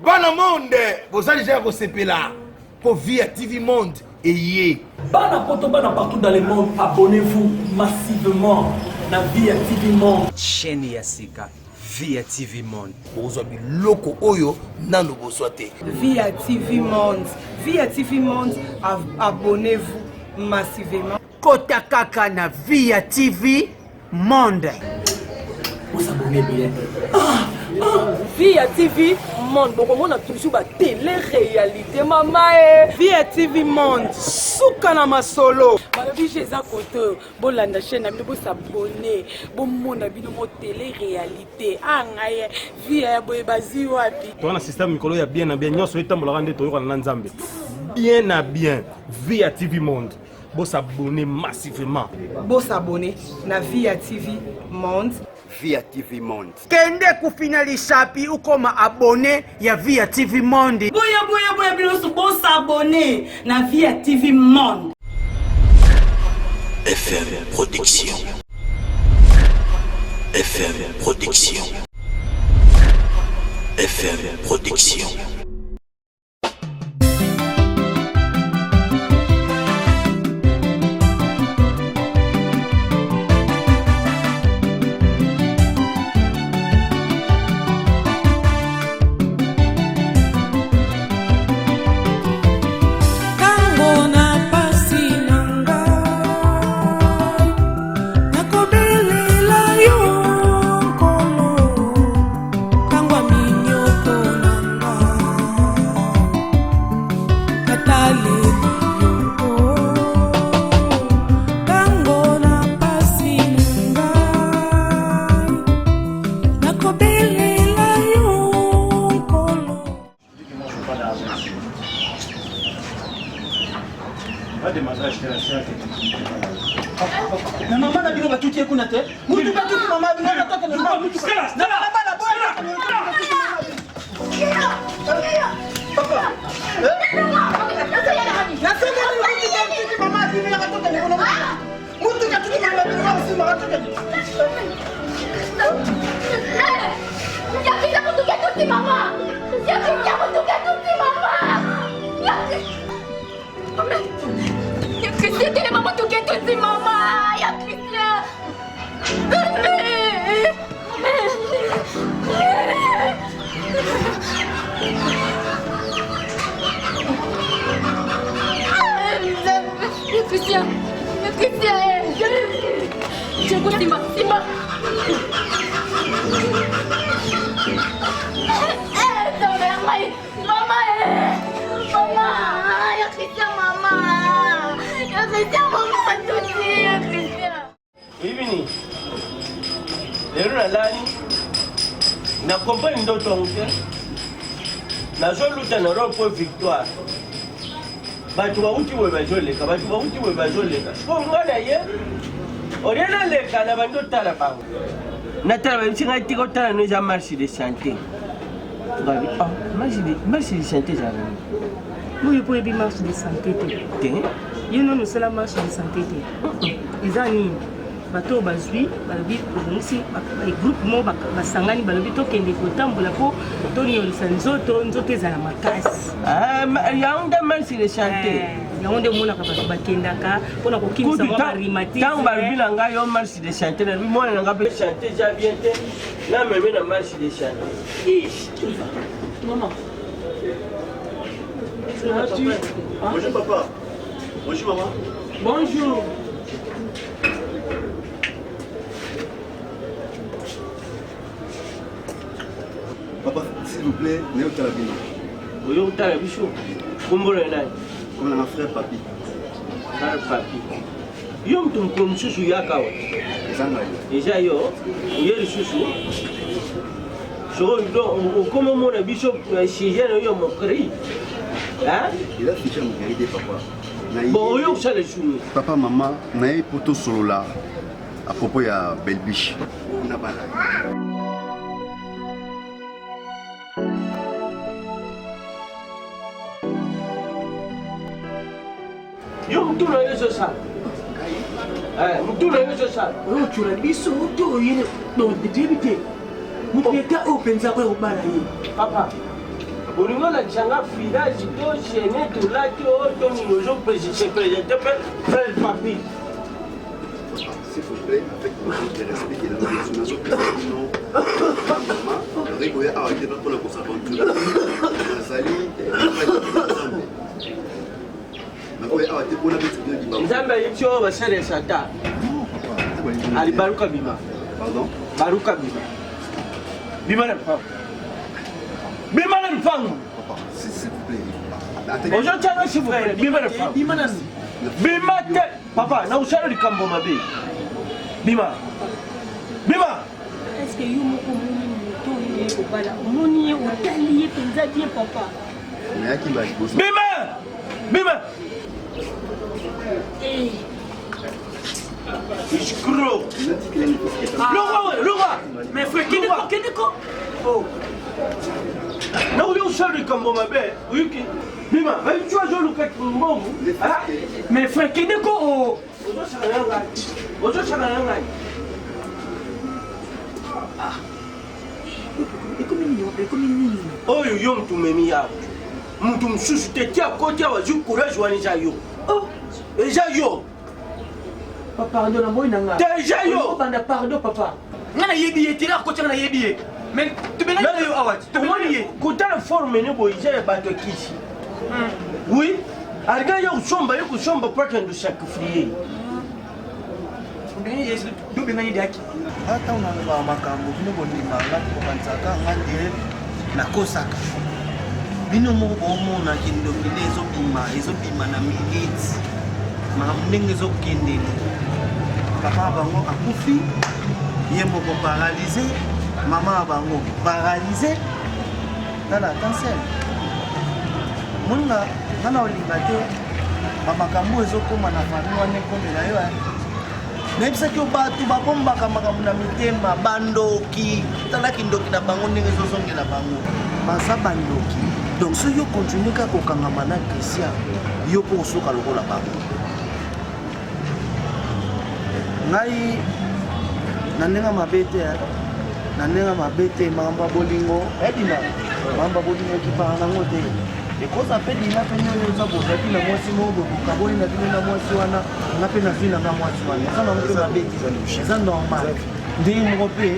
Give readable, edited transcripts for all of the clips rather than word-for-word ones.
Bana monde, vous allez déjà recevoir là. Pour Via TV Monde et yé. Bana poto bana partout dans le monde, abonnez-vous massivement na Via TV Monde. Chaîne Yasika, Via TV Monde. Vous avez loko oyo nano bosote. Via TV Monde. Via TV Monde, abonnez-vous massivement. Kota kaka na Via TV Monde. Vous abonnez bien. Via TV Monde. Bon, on a toujours la télé-réalité, maman. Via TV Monde. Soukana masolo. Malabi chez un côté. Bon, la chaîne a mis pour s'abonner. Bon, mon habit de mon télé-réalité. Ah, Via Boebazi wapi. Toi, un système Mikolo ya bien à bien. Nous sommes dans le rendez vous en Nzambe. Bien à bien. Via TV Monde. Bon s'abonner massivement. Bon s'abonner na Via TV Monde. Via TV Monde. Kende kufinalisha pi uko abonné ya Via TV Monde. Boya biloso bon s'abonner na Via TV Monde. FM Production. FM Production. FM Production. Maman n'a pas tout kuna te. Mutu ba tout maman bino na toka na mutu. Na bana boya. Papa. Na toka ni mutu mama bino na toka ni mama. Mutu ka tout mama bino na si mama toka ni. Ya kita mutu ka tout mama. Ya kita mutu ka tout mama. Ya Christian, tu n'es pas tout qui tout maman. Ya Christian. Christian, Jago Simba. Mama, ya Christian mama. Ya Christian mama tuti ya Christian. Hivi lero nalani na kompani ndoto nke na zoluta na rompo victoire batu bauti we bajoleka so ngana ye oriana leka na bando tala bango na tala binga tiko tala no za marche de santé ngabi marche de santé za Nous pouvons bien marche de santé. Nous nous sommes la marche de santé. Les amis, bateau bazui, balobi, aussi les groupes mo basangani balobi to kende kotambola po to ni olisanzoto nzoto za la makasi. Yaonda marche de santé. Yaonda mona ka bato bakendaka pona ko kimisa mo barimati. Tant balobi na nga yo marche de santé na bi mona na nga pe santé ja bien te. Na meme na marche de santé. Ish, maman. Bonjour papa. Bonjour maman. Bonjour. Papa, s'il vous plaît, n'est pas la bino. Oui, on t'a la bichou. Comment le nai? Comme un frère papi. Frère papi. Yo mtu mkono susu yakawa. Zanga. Déjà yo, yeli susu. So do comment mon bichou chez yo mo créé. Hein? Il a fiché mon vérité papa. Bon, yo ça les chou. Papa maman, nae poto solo là à propos ya Belbiche. On a bala. Yo mtu na yeso sa. Mtu na yeso sa. Oh, tu l'as mis sur tout yene. Donc débuté. Mu peta open za ko bala yi. Papa. olingo na changa village to chaîne to laki o to minojo présenté frère papi. S'il vous plaît, avec le respect de la nation, Rigoya a arrêté notre aventure. Nazali, Nzambe yitio basere sata. Ali baruka bima. Pardon? Baruka bima. Bima na mfang. Bima na mfang. S'il vous plaît. Aujourd'hui, tu as un frère. Bima na mfang. Bima na. Bima te. Papa, na usara likambo mabe. Bima. Bima. Est-ce que you moko moni moto ye ko bala moni ye otali ye penza bien papa. Mais qui va bosser? Bima. Bima. Iskro. Loga. Mais frère, Keneko. Oh. Na uli usara likambo mabe. Uyuki. Bima, va tu as joué le cat mbongo. Mais frère, Keneko. Ozo changa oyo yo mtu memi yako mtu msusu tetia koti awazi courage wanisa yo eja yo Pardon, na boy nanga. Deja yo. Banda pardon papa. Ngana yebi ye tira ko tira yebi ye. Mais tu bena yo awat. Tu bena ye. Kutana forme ne boy je bato kishi. Oui. Arga yo somba yo kusomba pata ndo sacrifier. Ngani yesu do bena ye daki. Hata unanga makambo bino bondima ngati ko kansaka ngandi na kosaka. Bino mo bomona kindo bilezo bima na minutes. Ndenge ezokendele papa bango akufi ye moko paralysé mama bango paralysé tala cancel mona ngana olinga te makambo ezokoma na famille wana ekomela yo nayebisaki bato bakombaka makambo na mitema bandoki talaki ndoki na bango ndenge ezozongela bango baza bandoki donc soki yo continue kaka kokangama na Christian yo mpo osoka lokola bango ngai na ndenge mabe te makambo ya bolingo ebima makambo ya bolingo ekipaka nango te ekoza mpe dina mpe nyoyo oza bozaki na mwasi moko bokaboli na bino na mwasi wana nga mpe na vi nanga mwasi wana eza nango mpe mabe eza normal ndenge moko mpe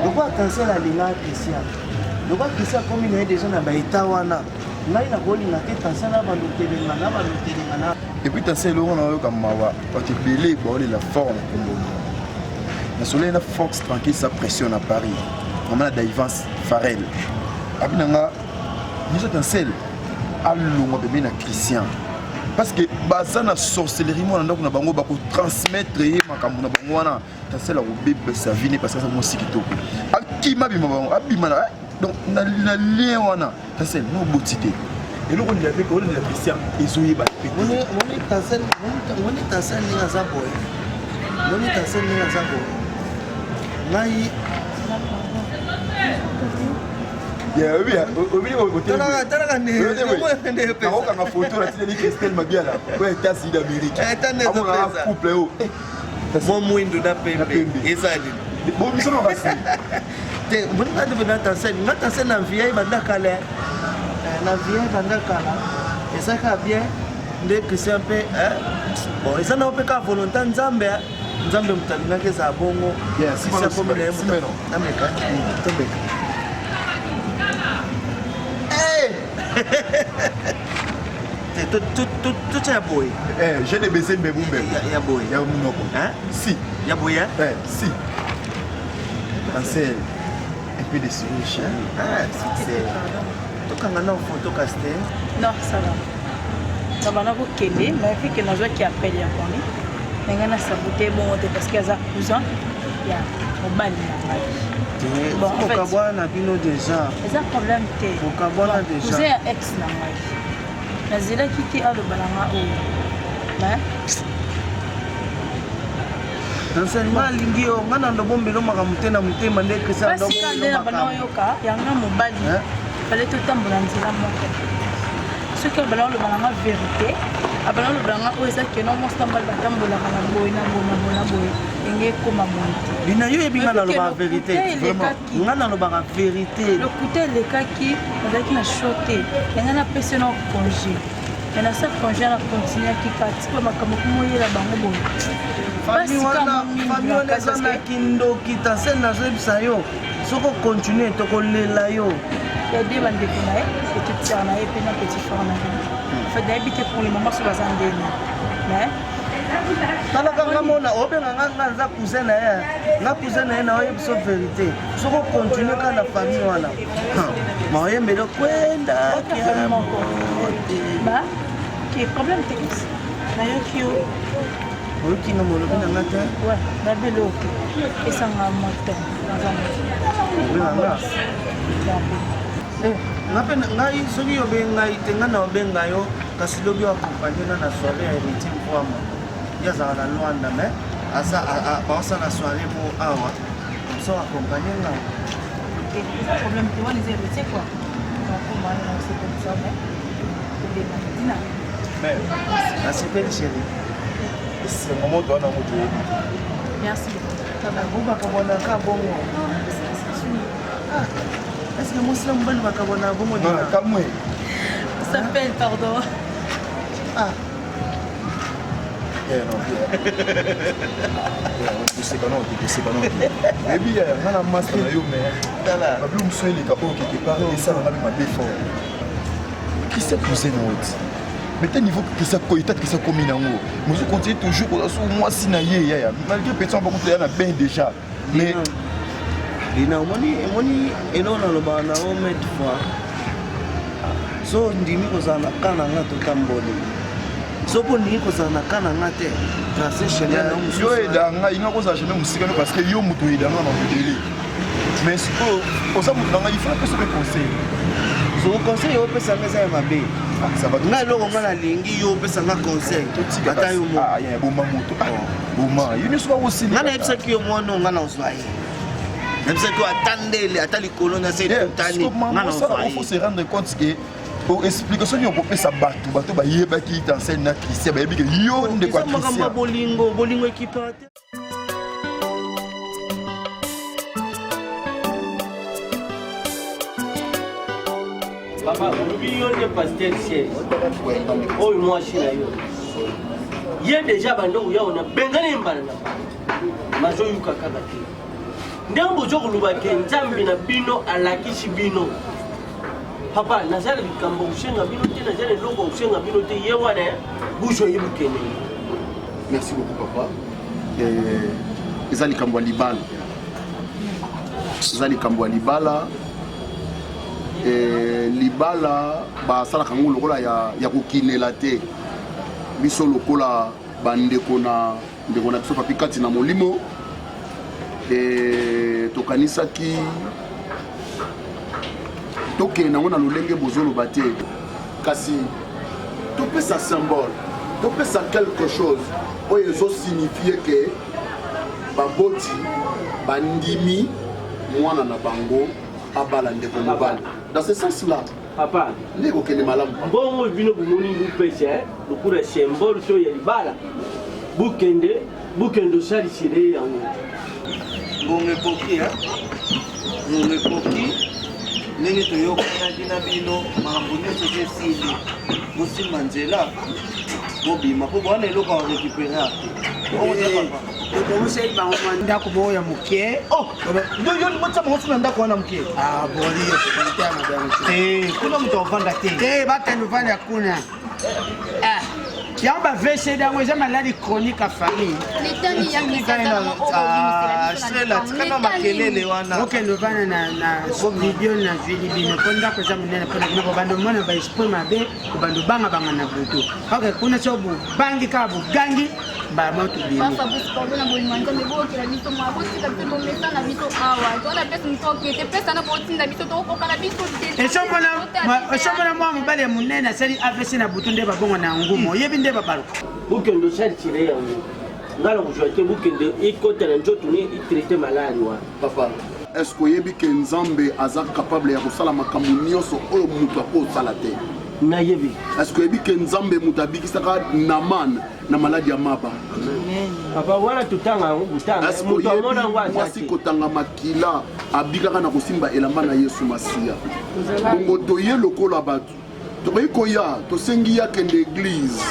lokwa cancel alingaka Christian lokwa Christian akomi na ye deja na baeta wana ngai nakolinga te cancel na bandotelenga na et puis tu sais l'on a comme mawa tu belé bon la forme le soleil na Fox tranquille ça pressionne à Paris on a d'Ivance Farel abinanga nous sommes seul allonga bébé na Christian parce que baza na sorcellerie moi ndako na bango ba ko transmettre ye makambo na bango wana ta seul a bébé sa vie parce que ça mo sikito akima bima bango abima na donc na lien wana ta seul no botité et là on y avait qu'on la Christian ezoye ba moni tasen ninga za boy ngai ya obi o tala ne na oka na photo la télé Christelle Mabiala ouais États-Unis d'Amérique un couple oh mon mwindo da pembe ezali bon biso na basi te moni na de na tasen na vie banda kala ezaka bien nde Christian mpe bon eza na mpe ka volonté nzambe moto alingaki eza bongo sisakomela ye moto ameka tobeka totya ya boye j'ai des baisers mbebumbe ya boye ya munoko si ya boye si cancel un peu de souche tokanga na photo caster Non, ça va. Ça va, on mais vu que nous avons qui appelle ya koni. Nenga na saboter bon parce qu'il y a un cousin. Il y a au bal na. Bon, en fait, okabwana bino déjà. C'est un problème té. Okabwana déjà. Cousin ya ex na mai. Na zela kiti alo balanga o. Mais enseignement alingi yo nga na ndobombelo makambo te na motema nde Christian ndobombelo makambo yoka yanga mobali fallait tout tambola nzela moko ce que balalo balanga vérité abana lobanga oyo eza keno mosambala batambolaka na boye na boye enge ekoma moye te bina yo yebi nga nalobaka vérité nga nalobaka vérité lokuta elekaki nazalaki na sho te yanga napesi na congé me nasa congé na continuaki kati po makambo kumoyela bango boye fami wana eza na kindoki tase nazoyebisa yo soki okontinue tokolela yo yade bandeko na ye petite sœur na ye mpe na petit frère na ye fait nayebi te pour le moment so baza ndeni mais talaka nga mona obenga nga nza cousin na ye nga cousin na ye na oyebi so vérité soki okontinue kaka na famille wana maoyembeli okwenda ke problème te kasi nayoki yo oyoki nga molobi na nga te nabeli oke esanga moto obenganga nga mpe ngai soki yobe ngai te nga na obenga yo kasi lobi akompagne nga na soirée ya héritier mpoama ye azalaka na lwanda mais baosala soirée mo awa so akompagne nga problème te wana eza héritier quoi nasepeli chéri esengo moto wana moto yebi merci bakabonaka bongo est-ce que mosila mobali bakabona bongo kamwe s'appelle pardon ebi nga na master na yo me babilo mosu eleka oyo quelque part esalanga mpe mabe fort kisa cousin na oti mais te niveau kisa koyita kisa komi nango mosu continue toujours koza so mwasi na ye yaya malgré petit bakuta ya na bain déjà mais lina omoni eloko nalobaka na o mete fois so ndimi kozala na ka na nga totamboli so mpo ndimi kozala na ka na nga te trace chemin na mosusu yo edanga inga kozala chemin mosika no parce que yo moto edanga na modele mais sikoyo oza moto na ngai ifo napesa mpe conseil so conseil yo opesanga eza ya mabe nga eloko nga nalingi yo opesanga conseil ata yo boma moto boma yo nyonso bakosili nga nayebisaki yo mwana nga na ozwa ye nayebisaki yo ata ndele ata likolo na se totani nga na ozwa ye faut se rendre compte que explication nyonso kopesa bato bayebaki tansene na christian bayebi ke yo ndeko ya makambo ya bolingo ekipa te papa olobi yo nde paster siège oyo mwasi na yo ye deja bandoko yawo na bengani mbala na bazoyuka kaka te ndenge bozo koloba ke nzambe na bino alakisi bino papa nazala likambo kusenga bino te nazala eloko kusenga bino te ye wana buso ye bukene. Merci beaucoup papa. Eza likambo ya libala eza likambo ya libala libala basalaka yango lokola ya kokinela te biso lokola bandeko na biso papi kati na molimo tokanisaki tokende nango na lolenge bozoloba te kasi topesa symbole topesa quelque chose oyo ezosignifie ke baboti bandimi mwana na bango abala ndeko mobali. Dans ce sens là papa ndeko okende malamu bongo bino bomoni bupesa lokula symbole to ya libala bukende osalisile yango ngongo ekoki ndenge toyokanaki na bino makambo nyonso ezesili bosimba nzela bobima mpo bwana eloko arekipere tokomuseli bango mwa ndako moko ya moke yolimotisa bango suna ndako wana moke kuna moto avanda te bakende ovanda kuna yango bavesede yango eza maladi chronique ya famille tikana makelele wana okende ovanda na video na vili bino mpo ndako eza monene mpona kuna kobanda omona baesprit mabe kobanda obangabanga na butu ok kuna so bobangi kaka bogangi bamoto bimi esomona mwa mobali ya monene asali avc na butu nde babongo na ngumo oyebi nde babaluka bukende osalisile yango ngala kozwa te bukende ekota na nzoto ne itraite maladi wana papa est-ce que oyebi ke nzambe aza capable ya kosala makambo nyonso oyo moto akosala te nayebi est-ce que ebi ke nzambe moto abikisaka na man na maladi ya maba papa wana tutanga yango butanga moto amona yango mwasi kotanga makila abikaka na kosimba elamba na yesu masiya bongo toye lokola bato tokoki koya tosengi ya kende église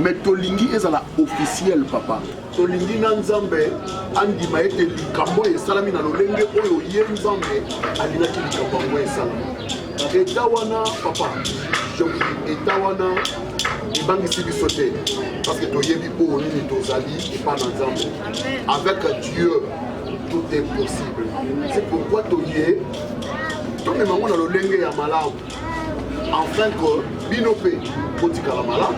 mais tolingi ezala officiel papa tolingi na nzambe andima ete likambo esalami na lolenge oyo ye nzambe alingaki likambo yango esalama eta wana papa eta wana ebangisi biso te parce que toyebi oyo nini tozali epa na nzambe avec Dieu tout est possible c'est pourquoi toye tomemango na lolenge ya malamu enfin que bino mpe botikala malamu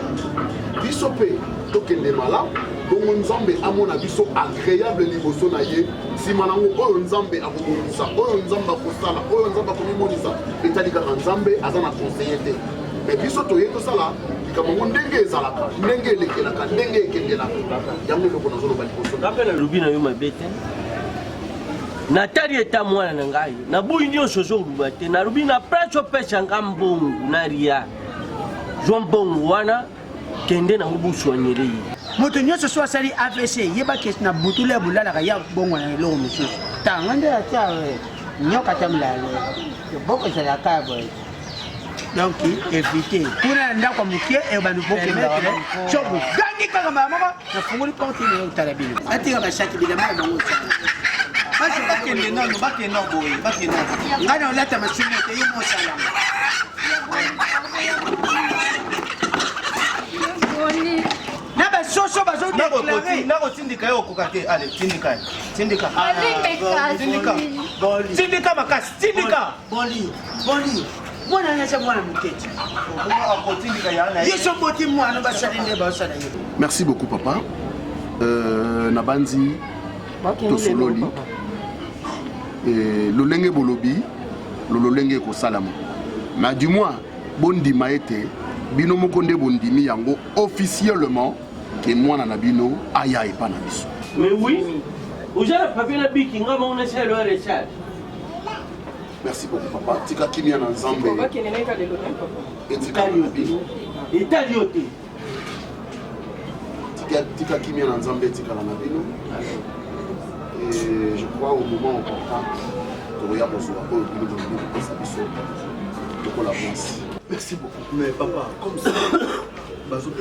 biso mpe tokende malamu bongo nzambe amona biso agréable liboso na ye nsima nango oyo nzambe akomonisa oyo nzambe akosala oyo nzambe akomimonisa etali kaka nzambe aza na conseiller te mais biso toye tosala likambo yango ndenge ezalaka ndenge elekelaka ndenge ekendelaka yango eloko nazoloba liboso ngape nalobi na yo mabe te natali eta mwana na ngai nabuyi nyonso ozoluba te nalobi na place opesa nga mbongo na ria zwa mbongo wana kende nango buswanyele ye moto nyonso so asali AVC yeba ke na butulu ya bulalaka ya bongo na eloko mosusu tanga nde atia nyoka ta mulalo boko ezalaka boye donc éviter kuna na ndako mokie ebandi bokemetre so bogangi kaka mbala moko nafungoli porte ine otala bino atika bashaki bilamba bango bakende nono bakende boye bakende ngai na olata mashine te yo mosalanga na basoso bazodéclaré nakotindika ye okoka te ale tindika tindika makasi tindika boli mwana nasa mwana moketi yeso boti mwana basali nde basala ye. Merci beaucoup papa nabanzi tosololi lolenge bolobi lolenge kosalama mais du moins bondima ete bino moko nde bondimi yango officiellement ke mwana na bino aya epa na biso. Mais oui, ozala papier na biki nga mo na selo recharge. Merci beaucoup papa. Tika kimia na nzambe. Papa kenene ka de l'hôtel papa. Etika yote. Itali yote. Tika kimia na nzambe tika na bino. Et je crois au moment important de regarder sur la peau de biso. Merci beaucoup. Mais papa, comme ça, moi, je suis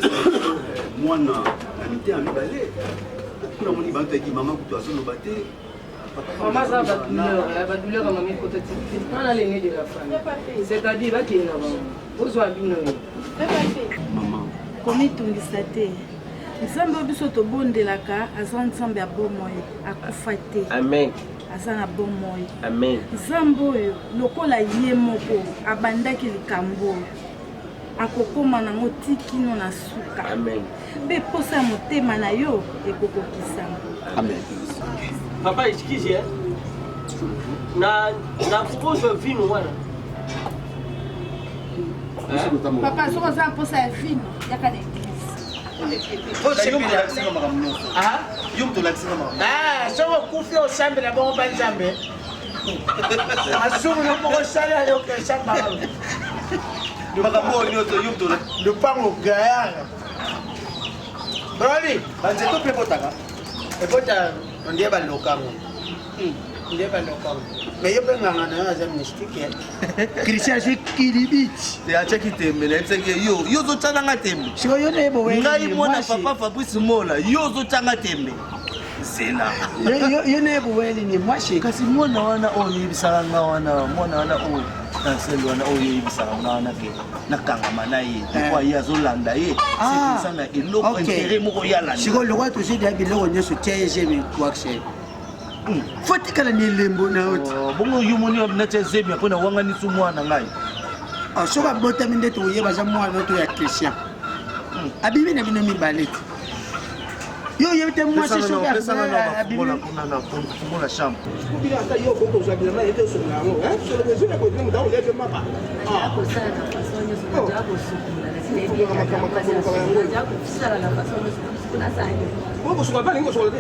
en balai. Pour la monnaie, je suis maman, tu as son baté. Maman, ça va douleur à ma mère côté. On a l'aîné de la famille. C'est-à-dire qu'il y a maman. Comme tu le sais, nzambe biso tobondelaka aza nzambe ya bomoi akufa te. Amen. Aza na bomoi. Amen. Nzambe oyo lokola ye moko abandaki likambo oyo akokoma nango tikino na suka. Amen. Mpe posa ya motema na yo ekokokisama. Amen. Papa, excuse, na propose vino wana. Papa, so oza posa ya vino yaka na soko okufi osambela bongo banzambe masumu nomoko osala okesambaa lupango gayanga broli banzeto mpe ebotaka ebota ondie balokango ndie balokango mais yo mpe nganga na yo aza mystique christian azwi kilibiti atyaki tembe nayebisaki yo ozotyanga tembe siko yo ngai mwana papa fabrice mola yo ozotyanga tembe zela yo nayeboweli ni mwasi kasi mwana wana oyo yebisaka nga wana mwana wana oyo nanseli wana oyo yebisaka nga wana ke nakangama na ye dekwa ye azolanda ye sepesa na eloko intere moko yalanda siko lokwa tozidi ya biloko nyonso tia ye jemi kwakse fo tikala ni elembo na oti bongo yo moni natya zemi apona wanganisi mwana ngai soki abotami nde toyeba aza mwana oto ya christian abimi na bino mibale te yo oyebi te mwasi soki abimi chambre kuna sani. Ngo soka pas ngo soka.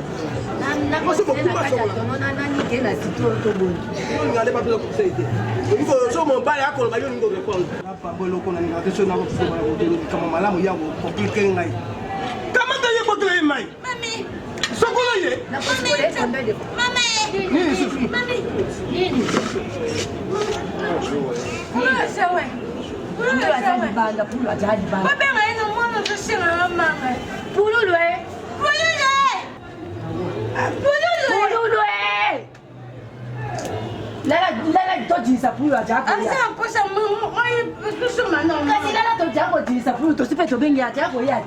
Na ko se na kata tono na ke na sito to bon. Ngo ngale pas ko seite. Ngo so mo ba ya ko ba yo ngo ko. Apa bolo ko na ni ateso na ko se ba ko kama malamu ya ko komplike ngai. Kama ta ye ko to mai. Mami. Sokolo ye. Na ko se ko konda de. Mami. Nini sufi. Mami. Nini. Pula sawe. Pula sawe banda pula jadi banda. Ba benga ina mwana zo singa mama. Pululwe. Pululwe. Pululwe. Lala tojisa pulu ajako ya. Asa mposa mwaye kusu mana. Kasi lala tojako jisa pulu tosipe tobengi ajako ya.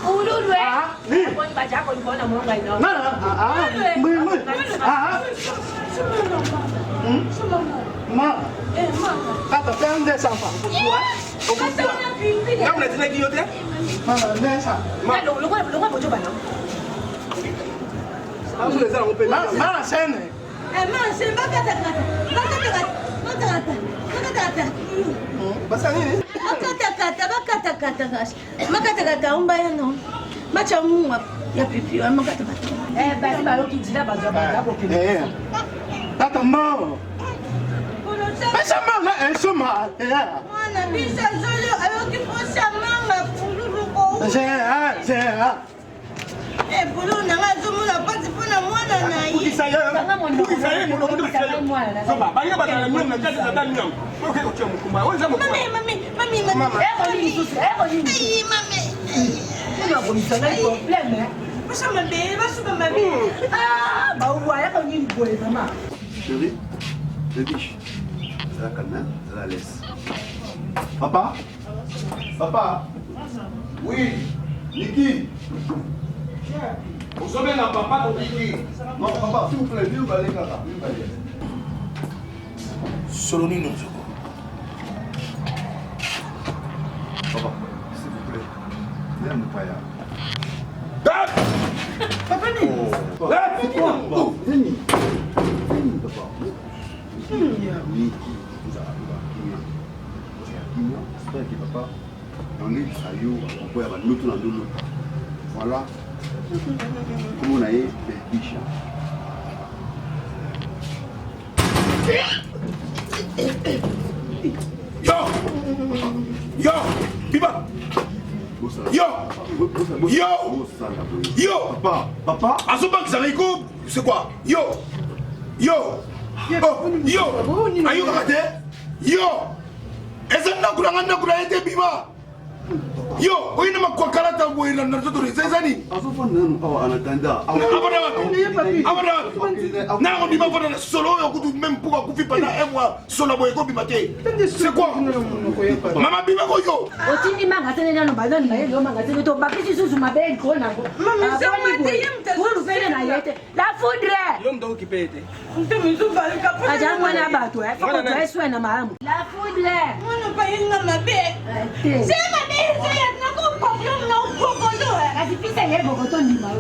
Pululwe. Ko ni bajako ni bona monga ino. Ma. Kata kan de sampa. Kamu na tena kiyote? Mama, nesa. Ma lo ko bojo bana. Asu le sana ngopenda. Ma sene. Ma sene bakata. Basa nini? Makata umbaya no. Macha mwa ya pipi wa makata. Basi ba yoki jila bazo ba ko pipi. Tata mo. Basa mo na ensoma. Mwana bisa zolo ayoki posa manga pululu ko. Pulu na ngazo muna pati pona mwana na yi. Ukisaye mwana. Soba, banga batana nyom na kazi za ndani nyom. Okay, uche mkumba. Wenza mkumba. Mami. Eko nini susi? Ayi mami. Ndio kunisanga ni problème. Basa mabe, mabe. Ba uwa yako nini boye mama. Chérie, le biche. Ça la calme, hein? Ça la laisse. Papa? Oui, Niki. Vous avez un papa pour Niki. Non, papa, s'il vous plaît, viens vous aller là. Soloni non. Papa, s'il vous plaît, viens me payer. Papa, Veni, papa. Niki, vous j'espère que papa, on est à you, on peut avoir l'autre dans l'autre. Voilà. Comment on a eu des biches. Yo, Biba. Yo, papa. Azoba Xariko, c'est quoi? Yo, ayo kate? Yo, ezana kulangana kulaete Biba. Yo, oyina makwakala tango ina natotori zezani. Nako Biba fona solo yo kutu même pour kufi pendant un mois solo boy ko bimate. C'est quoi? Mama Biba ko yo. Otindi manga tene nano bazani baye yo manga tene to bapisi susu mabe ko na ko. Mama ça m'a dit Ulu fene na yete. La foudre. Yo ndo kipete. Mtumizu bali kapo. Aja mwana bato foko to eswe na malamu. La foudre. Mwana pa yinga mabe. Sema bezi na ko problem na ukokozo. Kasipisa yebo koto ndima.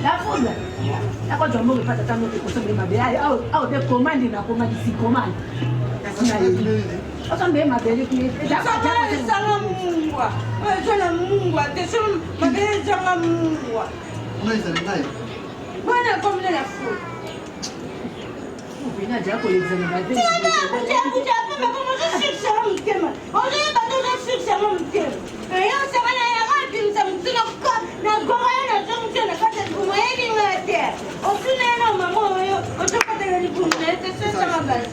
La foudre. La ko jombo ke pata tano ko sombe mabe au de commande na commande si commande. Kasina yeli. Osambe mabele ku sanga mungwa. Sanga mungwa. Teso mabele sanga mungwa. Bwana komle la foudre. Vina jako lezana mabe. Kuja hapa kama sisi sasa mtema. Ole bado sisi sasa mtema. Yo sema na ya wapi msamtuna kwa na goma na sasa na kata goma hili ngate. Osuna na mama yo otopata ni kumlete sasa mabasi.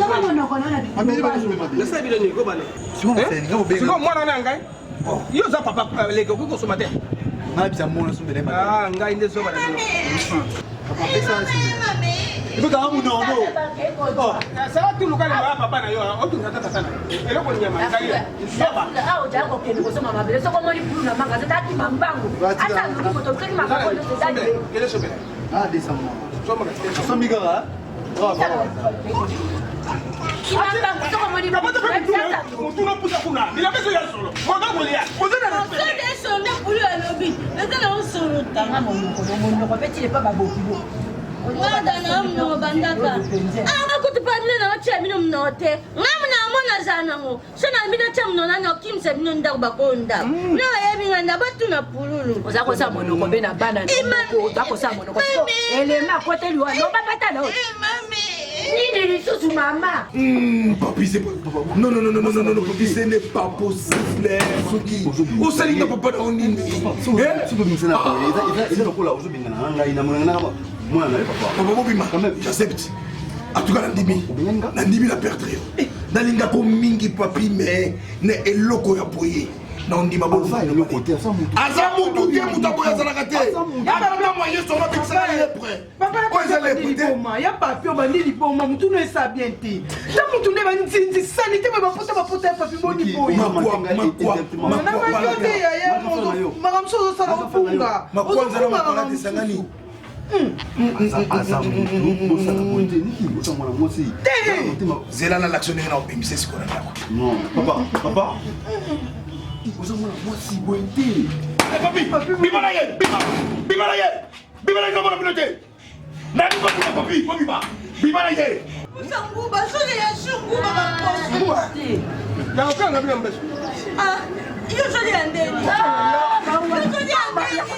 Kama mwana kona na bibi. Nasa bila ni ko bana. Siko mwana na ngai. Yo za papa leke ko so mate. Na bisa mwana so bele mate. Ngai nde so bana. Papa pesa Mami. Ibu kama muno ndo. Sasa tu lukale na papa na yo, otu nataka sana. Ele ko nyama ngai. Saba. Au jako kende kusoma mabele. Soko moni pulu na manga zati mambangu. Hata ndugu to kini mambangu ndo zati. Ele so bele. Descends-moi. Soma ka. Somi gara. Kimambangu soko moni pulu. Mutuna pusa kuna. Bila pesa ya solo. Moga molia. Mozena na pesa. Sasa sonde pulu ya lobi. Ndio na solo Tanga mono ko petit pas babokibo. Wada na mno bandaka. Kutupadile na wacha mino mnote. Ngamna mona sana ngo. Sana mina chamu nana kim se bino ndako bakonda. Na yebi nganda batu na pululu. Ozako sa monoko be na bana no. Ozako sa monoko. Elema kote liwa no bakata no. Nini lisusu mama. Papi c'est pas non papi ce n'est pas possible. Au salinga papa na nini. Papa bobima j'accepte. En tout cas nandimi la perdre. Nalinga ko mingi papi mais ne eloko ya boye. Non ndima bo fa yo côté azamutu te mutaboya zalaka te. Ya bana moyen sur la pizza prêt. Papa ya papi obandi liboma mutu no esa bien te. Ta mutu ne banzinzi sanité ba pota papi boni boy. Makamso sala kufunga. Makwanza na makwana tisangani. Zela na l'action na obimise sikona ndako. Non, papa. Papi, bima na ye. Bima na ye kama minote. Nani kwa papi, bima na ye. Usanguba sole ya shunguba bakosi. Na ukanga bila mbeso. Iyo sole ya ndeni.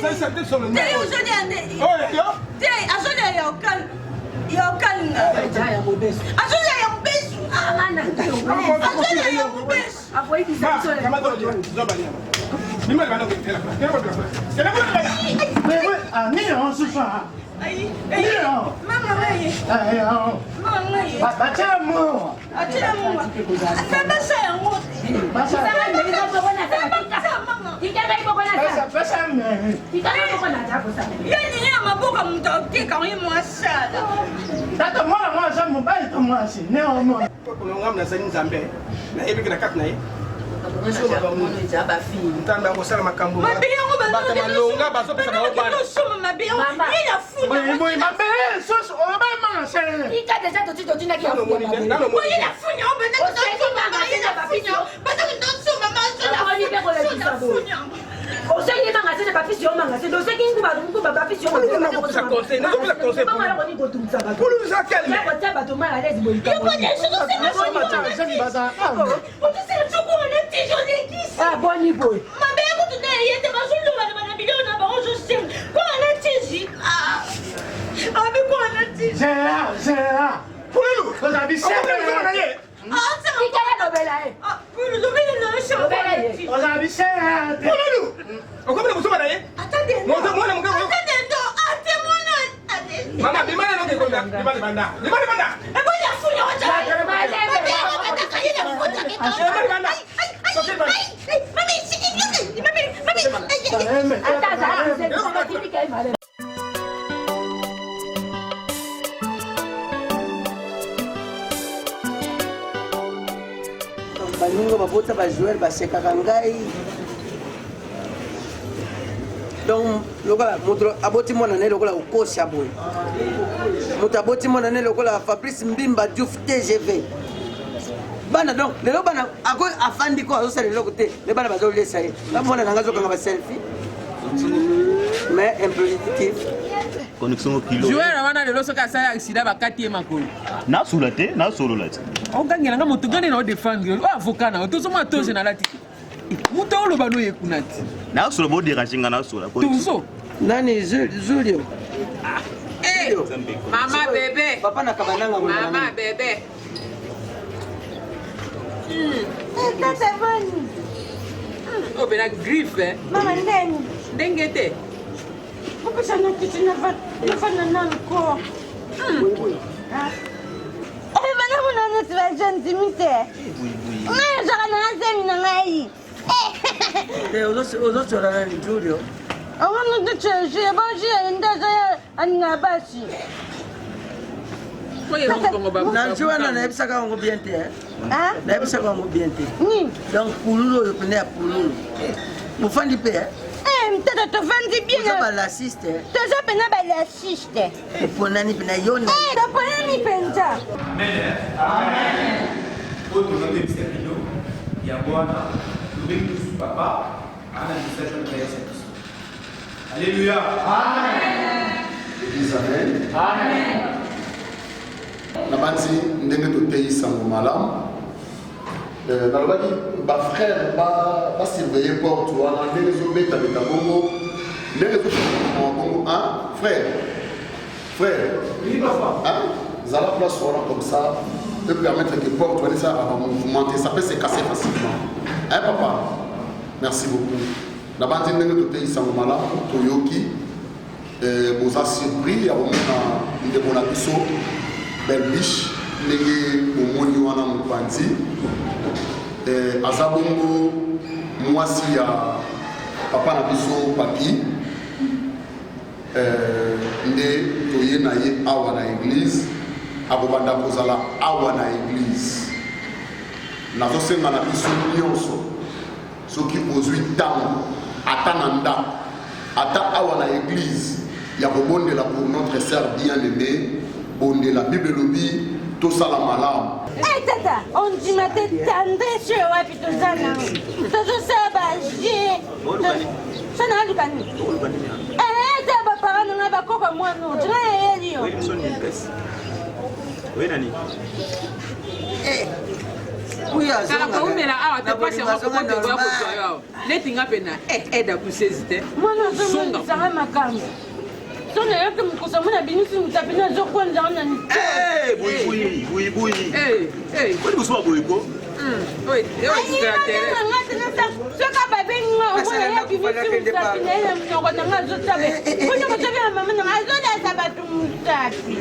Sasa solo ndeni. Iyo sole ya ndeni. Oh, yo. Tei, asole ya okali. Ya okali nga. Ya mobeso. Asole ya mbeso. Ana. Asole ya mbeso. Apo hivi sasa. Kama ndo zobali. Mimi bana kutela. Wewe, nini unasufa? Mama wewe. Mama wewe. Bacha mo. Achia Mungu. Sasa ya ngote. Basa ndio bwana kaka. Ikaka ipo bwana kaka. Pesa mimi. Ikaka ipo bwana kaka sasa. Yani ya maboka mtokeka kwa mwasala. Tata mwana zamu bai to mwasi. Neo mo. Kuna ngamna za Nzambe. Na hivi kina kaka na hii. Ntanda kosala makambo bato malonga bazopesa bango bana soso obamanga sele ika deja totina ki oseki mangase papi sio mangase doseki nguba papi sio nakopesa conseil nakopesa conseil boni boy baningo babota bajoueur basekaka ngai donc lokola moto aboti mwana ne lokola okosha boye moto aboti mwana ne lokola Fabrice Mbimba Diouf TGV bana donc lelo bana ako afandi ko azosala lelo te le bana bazolesa ye bamona nanga zokanga ba selfie mais impositif connexion kilo joueur wana lelo soka sala accident bakati makolo na sula te na solo la okangela nga moto gane na o défendre o avocat na to soma to général tiki moto o loba no yekunati na solo bo déranger nga na solo tuzo nani Julio mama bébé papa na kabananga mama bébé Tata boni. Oh bena griffe Mama ndeni. Dengete. Pourquoi ça n'a pas encore? Tu vas jeune timide. Mais je na ngai. aux autres là Julio. On va nous chercher bonjour ndaza angabashi. Najua na naebisaka ngo bien te. Ah? Naebisaka ngo bien te. Donc pululu yo pene ya pululu. Mufandi pe. Mtoto tofandi bien. Toza balasiste. Toza pena balasiste. Ponani pena yoni. Ponani penza. Amen. Outro nome desse vídeo e agora o bem do Papa ana mensagem para essa pessoa. Aleluia. Amen. Diz amen. Amen. Na bati ndenge toteyi sango malamu nalobaki bafrère basurveille porte wana ndenge ezobeta bongo ndenge ezobeta bongo frère zala place wana comme ça peut permettre que porte wana ça va mouvementer, ça peut se casser facilement. Hein papa? Merci beaucoup. Nabandi ndenge toteyisango malamu toyoki boza surpris ya komona ndeko na biso belbiche ndenge omoni wana mopanzi aza bongo mwasi ya papa na biso papi nde toye na ye awa na église akobanda kozala awa na église nazosenga na biso nyonso soki ozwi ntango ata na ndako ata awa na église ya kobondela pour notre sœur bien-aimée bondela bible elobi tosala malamu. Hey tata, on dit ma tête tendresse chez wapi tozana. Tozosala baje. Sana lukani. Taba parano na bakoko mwana. Tuna elio. Oui nani? Kala kaumela awa te pasi ngoko kote kwa kutoa yao. Leti ngape na eda kusezite. Mwana zonga sanga makambo. Sona yote mkusamuna binisi mtapina zokwa njaona ni. Bui. Kwani kusoma boyiko? Oi, stratégie. Soka babe ngo ubona ya binisi mtapina ile mnoko nanga zotabe. Kuno kotabe mama nanga zoda sabatu mutapi.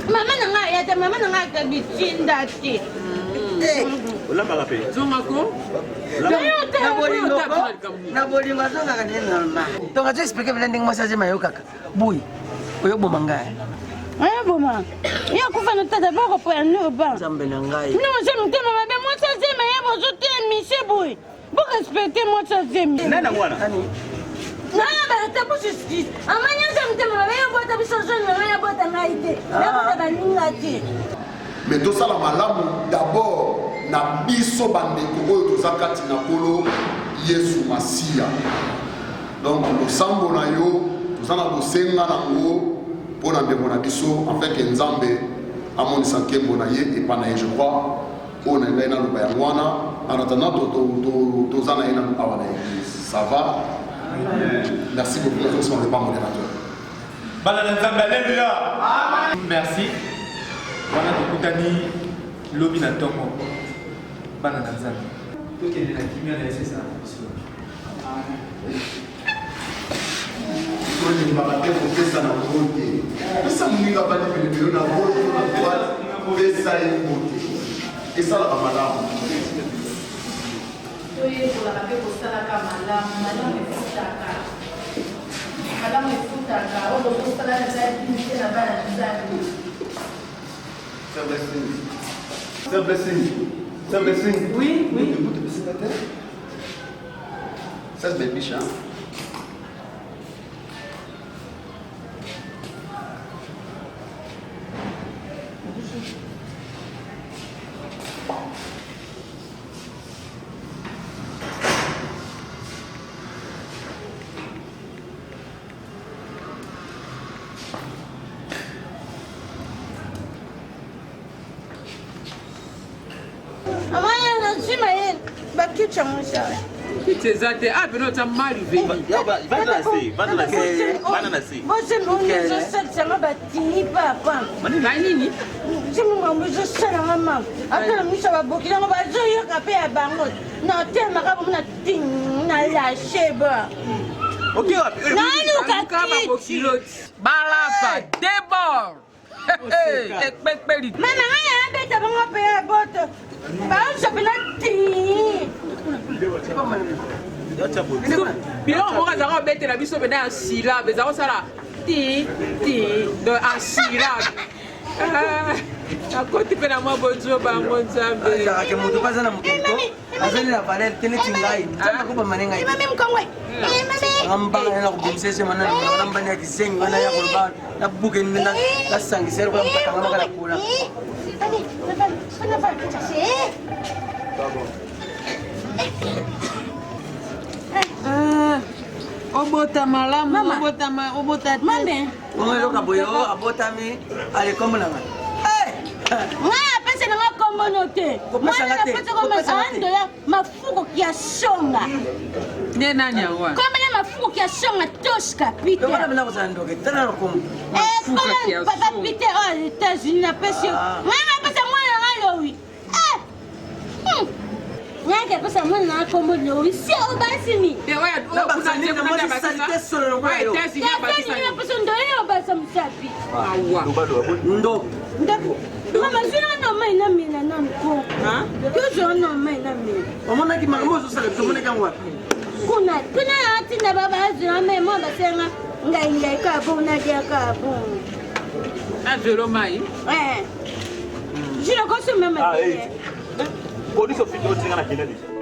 Mama nanga ya ta mama nanga ka bitsinda ti. Olamba kape. Zonga ko? Na bolingo zonga ka ni normal. Donc as expliqué bien ndenge masaje mayo kaka. Boy. Oyo bomanga. Boma. Ya kufana tata boko po ya nuba. Zambe na ngai. Non, je me demande mabe moi ça c'est mais ya bozo te mise boy. Pour respecter moi ça c'est. Nana mwana. Nana ba ta po justice. Amanya je me demande mabe ya bota biso jeune mabe ya bota ngaite. Ya bota baninga ti. Mais tosala malamu d'abord na biso bandeko oyo toza kati na kolo Yesu Masiya. Donc losambo na yo toza na bosenga nango mpona ndeko na biso afin ke Nzambe amonisa nkembo na ye epa na ye je crois oyo na ngai naloba yango wana en attendant toza na ye na awa na église. Ça va? Merci beaucoup. Nous sommes pas modérateur. Bana Nzambe, alléluia. Merci. Wana tokutani lobi na ntongo bana na Nzambe tokende na kimia na ese sana biso. Toni mabate kopesa na bote pesa moninga bali bilibilo na bote na droite pesa ye bote esalaka malamu toyekolaka mpe kosalaka malamu efutaka oyo kosala eza dignité na bana Nzambe. C'est un blessing. C'est un blessing. Oui. C'est belle biche, hein? Kitsezate abino ta mari veni. Bana na se. Você não me chama bati papa. Nini? Simu mambo zo sana mama. Akala misha baboki na bazo yo kape ya bango. Na tema kabo na ting na la sheba. Okay, Nanu kakiti. Balapa debord. Ekpekperi. Mama ngaya beta bango pe ya boto. Ba so pena ting. Bilo moka zaka betela biso bena ya syllabe ezaka kosala ti donc en syllabe akoti mpe na mwa bozo bango Nzambe azalaka moto mpe aza na mokongo azali na valere te neti ngai nzambe akobamba ngai ambanga na kobimisa ese mana na mbani ya kisengi wana ya koloba na buke nasangisa eloko ya mokatanga maka na kula obota malamu obota mame bongo eloko boyo abotami alekombo na ngai ngai apesi nanga kombo no te te andoya mafuko kiashonga nde nani yango komanya mafuko kiashonga toshka pite papa pite oyo États-Unis napesi yo ngai napesa mwana nga lowi ngai apesa mwana nga kombo lowi si obasini napesa ndoye obasa mosapi mama zina no mai na mina na mko toujours no mai na mina omonaki makambo ozosala biso omonaki yango wapi kuna ya tinda baba azina mai mo basenga ngai ka bo na dia ka bo azero mai jina ko so mama Police official tinga na kile déjà.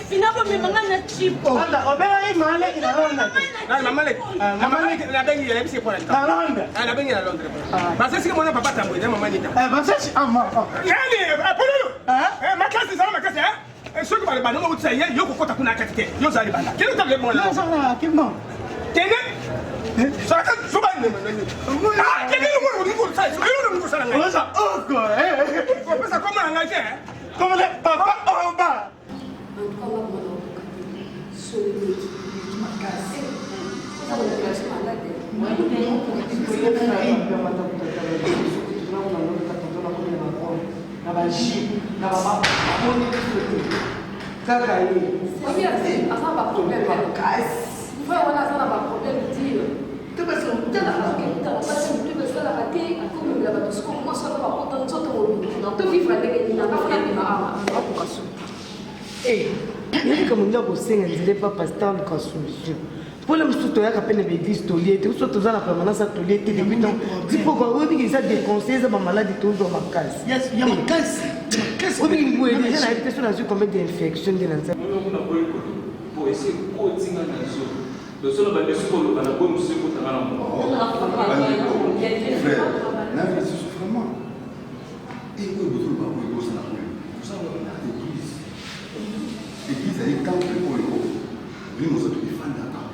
Fina bomemanga na chipo. Obey Malek in London. Malek na bengi ya bisi kwa London. Na bengi na London. Basi siki mwana papa tambo ya mama nita. Basi ama. Yani apolo. Makasi sana makasi soki bale banongo kutisa ye yo kokota kuna kati te yo zali banda kilo table mona yo zala kimo tene saka soba ne kene mo mo ko sai yo mo ko sala ngai oza oko ko pesa koma ngai te koma le papa oba yalika mondia kosenga nzela epa pasteur luka solution mpona mosusu toyaka mpe na baeglise tolie te biso toza na permanence ya tolie te depuis donc tipoko oyebiki eza déconseil eza bamaladi tozwa makasi oyebiki boye deja nayebi te so nazwi combien d'infection nde na nzela L'église est temple pour le haut. Nous nous sommes des fans d'accord.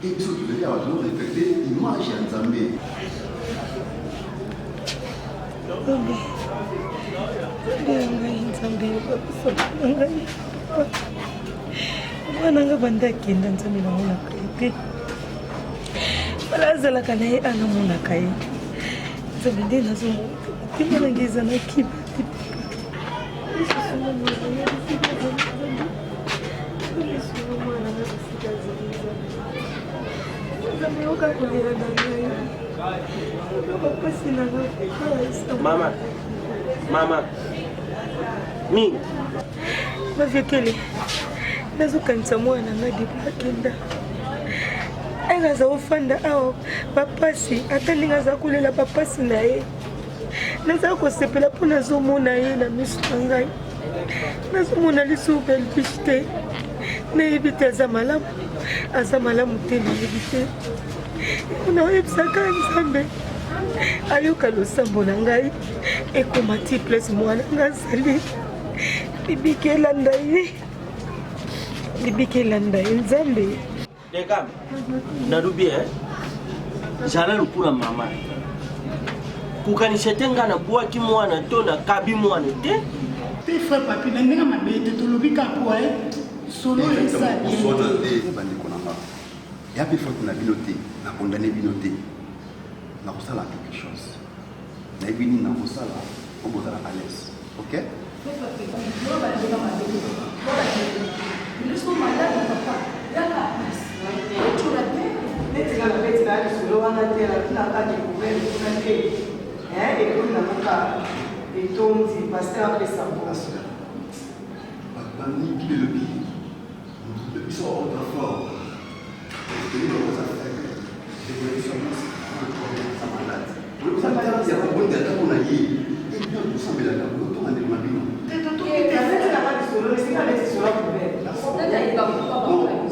Et puis, nous devons respecter l'image de Nzambé. mwana bandakenda nzambe namonaka ye te bala azalaka na ye anamonaka ye nzambe nde nazomotema nange eza na kiba te nzambe yoka kolela na ngai bapasi nanga mama nini baviekele nazokanisa mwana nga depo akenda anga aza ofanda awa bapasi ata ndenge aza kolela bapasi na ye naza kosepela mpo nazomona ye na miso na ngai nazomona lisu belbish te nayebi te aza malamu te nayebi te mpona oyebisaka nzambe ayoka losambo na ngai ekoma ti place mwana nga azali libike elanda ye nzambe dekam nalubi zala lukula mama kukanisa te nga nabwaki mwana to nakabi mwana te te frère papi na ndenge mabe te tolobi kapo solo osona te bandeko na nga ya mpe faute na bino te nakondane bino te nakosala quelque chose nayebi nini nakosala po bozala à l'aise ok baniki belobi biso autrefois yakobondaka ye ebien kosambelaka tongandema bino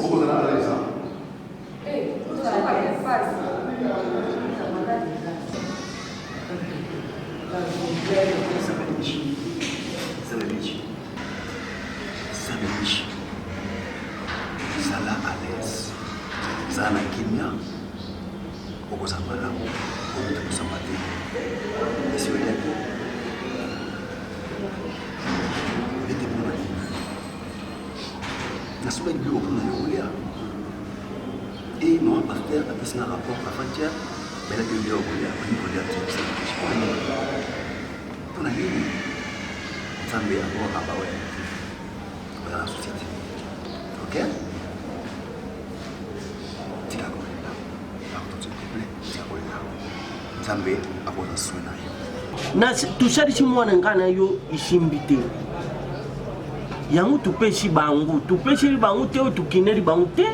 okozala alaisa zala à l'aise zala na kimia okozala malamu omuta kosamba te esi oyaki ete mpona nini nasolaki biloko mpona yo kolia e mama paster apesinga rapport avant-hier belaki biloko kolia kolia mpona nini nzambe yango abawe oza na société ok tika kolela bakototo couple tika kolela nzambe akoza soin na yo tusalisi mwana nga na yo isimbi te yango tupesi bango te oyo tukendeli bango te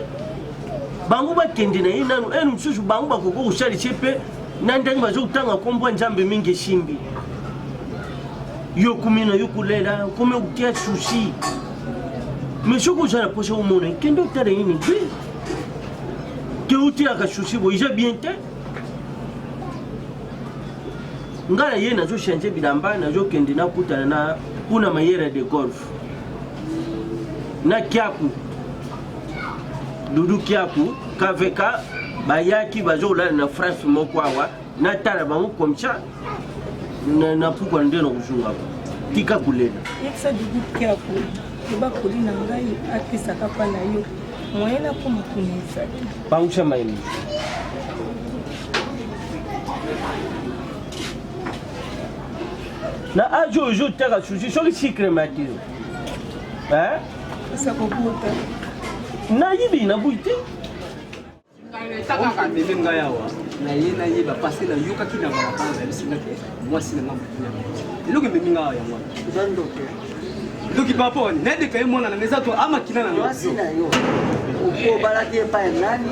bango bakende na ye nanu enu mosusu bango bakoko kosalisa mpe na ndenge bazokutanga kombwa nzambe mingi esimbi yo kumi na yo kolela kome kotia susi Mais je vous ai approché au monde, qui est docteur et une idée. Que vous tirez à souci, vous avez bien été. Ngala ye nazo changer bidamba nazo kendina kutana na kuna mayere de golf. Na kiaku. Dudu kiaku kaveka bayaki bazola na France moko awa na tala bango comme ça. Na pourquoi ndeno kujunga. Tika kulela. Yeksa dudu kiaku. Ba kolina ngai akisaka pa na yo. Moyena po makunisa. Pausha maini. Na ajo ojo teka sushi so secret matio. Ça kokota. Na yibi na buite. Taka ka meme ngaya wa. Na ye na ye ba passer na yoka kina ba pa na bisinga ke. Moi sina ngamu. Iluki meme ngaya wa. Zando ke. Iluki papo ni nende ka yemona na meza to ama kina na yo. Sina yo. Uko balaki pa nani?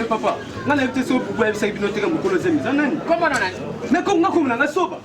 Papa, ngana yete so bubu yebisa binote ka mukolo zemi zanani. Comment na nani? Mais comme ngako mna soba.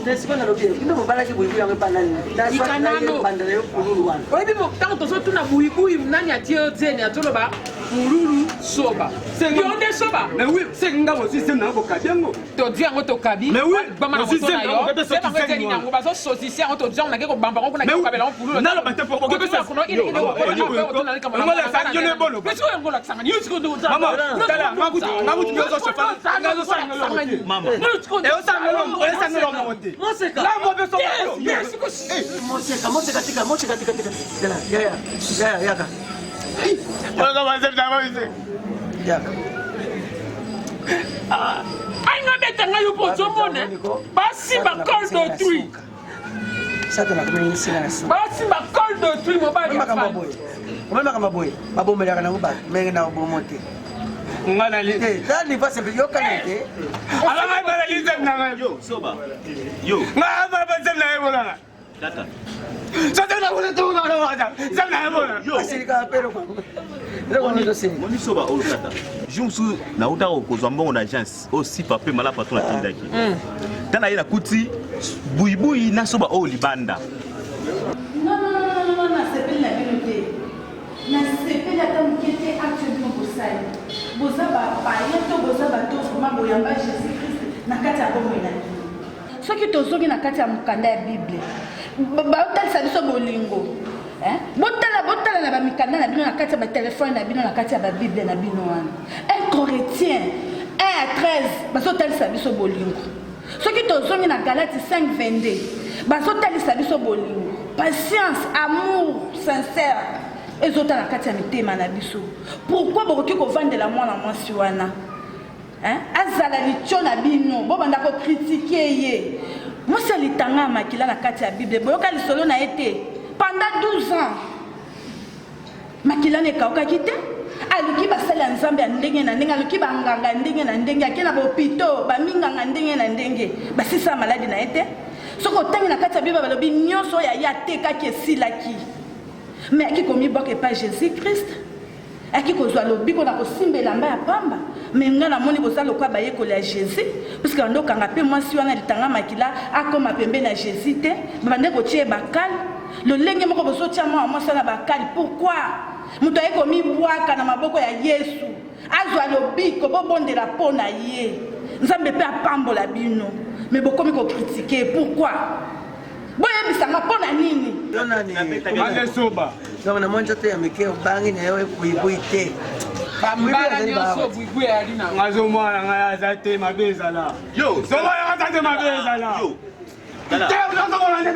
Tesi kona robie. Kino balaki bubu yango pa nani? Ikanano. Bandele yo kululu wana. Oyebi mo tango tozo tuna buibui nani atio zeni atoloba kululu soba. Yonde soba. Mais oui, c'est ngabo système na ko kabiango. To di yango to kabi. Mais oui, bama na ko na yo. C'est pas que ni yango bazo sosisi yango to di yango na ko bamba ko na ko kabela on kululu. Na lo bate pour ko ça kuno ile ile ko na kama. Ngala sa yo ne bolo. Mais so yango la sanga. Ni usko do. Mama, tala, mabuti nyozo sofa. Ngazo sa ngalo. Mama. E o sa ngalo monte. Moseka. La mo be so. Moseka tika. Yaka. Oga wanze mtama wize. Yaka. Ai nga beta nga yo pozo mone. Basi ba col d'autrui. Sasa na kama nisina na sima. Basi ba col d'autrui mo ba ya fa. Umema kama boy. Babo melaka na nguba. Mengi na obomote. Ngana li. Tani basi yo kanete. Ala mai bala li zem na yo soba. Yo. Nga ba zem na yo na. Data. Sasa na wala tu na na. Zem na yo. Yo. Asirika pero kwa. Lego ni dosi. Moni soba o kata. Jumsu na uta ko kozamba na agence aussi pape mala patron atindaki. Tana ila kuti buibui na soba o libanda. Non, nasepeli na bino te. Nasepeli ata moke te acte bino bosali. Boza bapaye to boza bato vraimen boyamba Jésus Christ na kati ya bomoi na bino. Soki tozongi na kati ya mokanda ya Bible, baotalisa biso bolingo. Botala na bamikanda na bino na kati ya batelefone na bino na kati ya babible na bino wana. 1 Corinthiens 1:13 bazotalisa biso bolingo. Soki tozongi na Galati 5:22 bazotalisa biso bolingo. Patience, amour sincère ezotala na kati ya mitema na biso. Pourquoi bokoki kovandela mwana mwasi wana? Azala litio na bino bobanda ko critiquer ye. Mwasi alitanga makila na kati ya Bible boyoka lisolo na ete pendant 12 ans. Makila ne kaokaki te. Aluki basala ya nzambe ya ndenge na ndenge, aluki banganga ndenge na ndenge, akena bopito baminganga ndenge na ndenge basisa maladi na ete. Soko tangi na kati ya Bible balobi nyonso ya ya tekaki esilaki. Mais aki komi boke pa Jésus Christ. Aki kozwa lobiko na kosimbela mba ya pamba. Mais nga na moni bozalo kwa bayekolo ya Jésus parce que ndo kanga pe mwasi wana litanga makila akoma pembe na Jésus te. Bande ko tie bakal. Le lenge moko bozotia mwa mwasi na bakal. Pourquoi? Muto ayeko mi bwaka na maboko ya Yesu. Azwa lobiko bobondela pona ye. Nzambe pe apambola bino. Mais bokomi ko critiquer. Pourquoi? Boye bisanga pona nini? Donani. Ale soba. Kama na monja te amekeo bangi na yewe kuibuite. Bambala nyonso buibui ali na. Ngazo mwana ngaya zate mabeza la. Yo, soba ya zate mabeza la. Yo. Tala. Tala ngazo mwana ndio.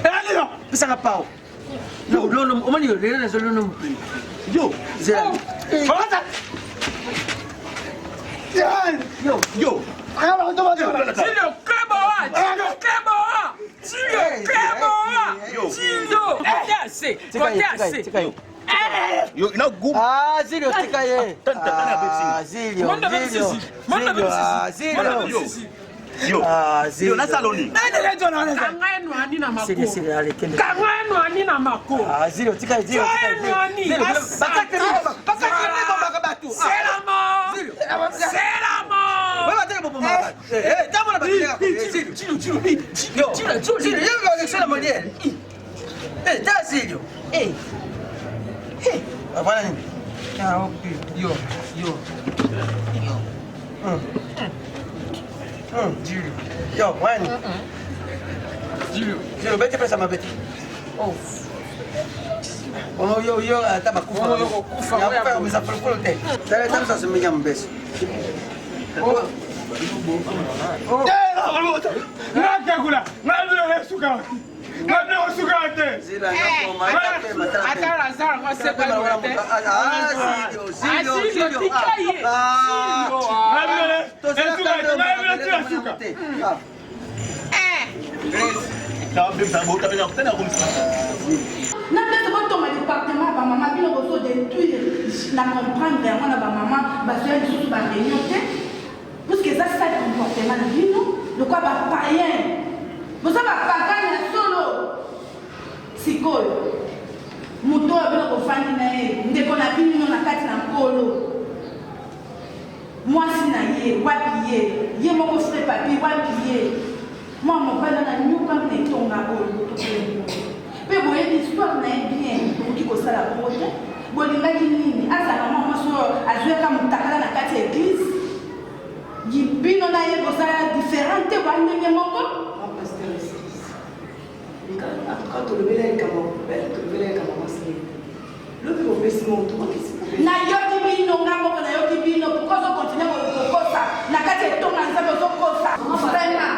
Allez, bisanga pao. No, lono, omani yo lena zo lono. Yo, zera. Fata. Yo. Alors, on va dire. C'est le Keboa. Yo, ina gumu. Zilio tikaye. Zilio na saloni. Kangwenu ani na mako. Kangwenu ani na mako. Zilio tikaye. C'est la mort. N'importe quoi ton département, ma maman, bien au détruire, la comprendre vraiment la maman, parce que les choses sont réunion, parce que ça c'est le comportement de vie, non? De quoi va païen? Vous savez pas gagner solo, c'est quoi? Moto a bien au fan de qu'on a vu nous na kati na polo. Moi si na ye, wapiye, ye mo ko frère papi wapiye. Moi mon père na nous comme les tonga polo. Mais bon, l'histoire n'est bien, pour qui ça la beauté. Bon, il m'a dit, à sa maman, moi, à jouer comme ta la carte église. Il y a des choses différentes, tu vois, n'est-ce pas? Quand tu le veux, comme mon père, tu le veux, comme mon sœur. Le plus mauvais, c'est mon tour. Na yoki bino ngamo na yoki bino pourquoi on continue à kokosa na kati etonga nzambe ozokosa vraiment.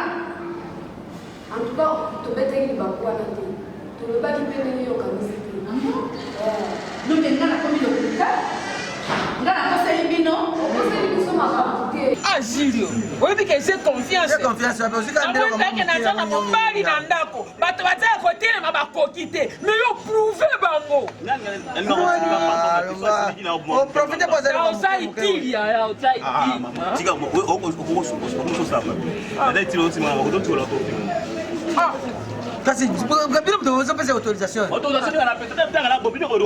En tout cas, tu bête avec les bakwa na te. Tu veux pas qu'il peine yo kamisi te. Nous tenons la commune de Kuta. Ngana kosa bino. Kosa bino ma kapute. Ah Julio, oui que j'ai confiance. J'ai confiance parce que quand on est na zana mobali na ndako. Bato baza côté na bakokite. Mais yo prouver bango. On profite pour ça. Ça itili ya, ça itili. Tika kasi ngabira mtu woza pesa autorisation na pesa tanga na bobino ko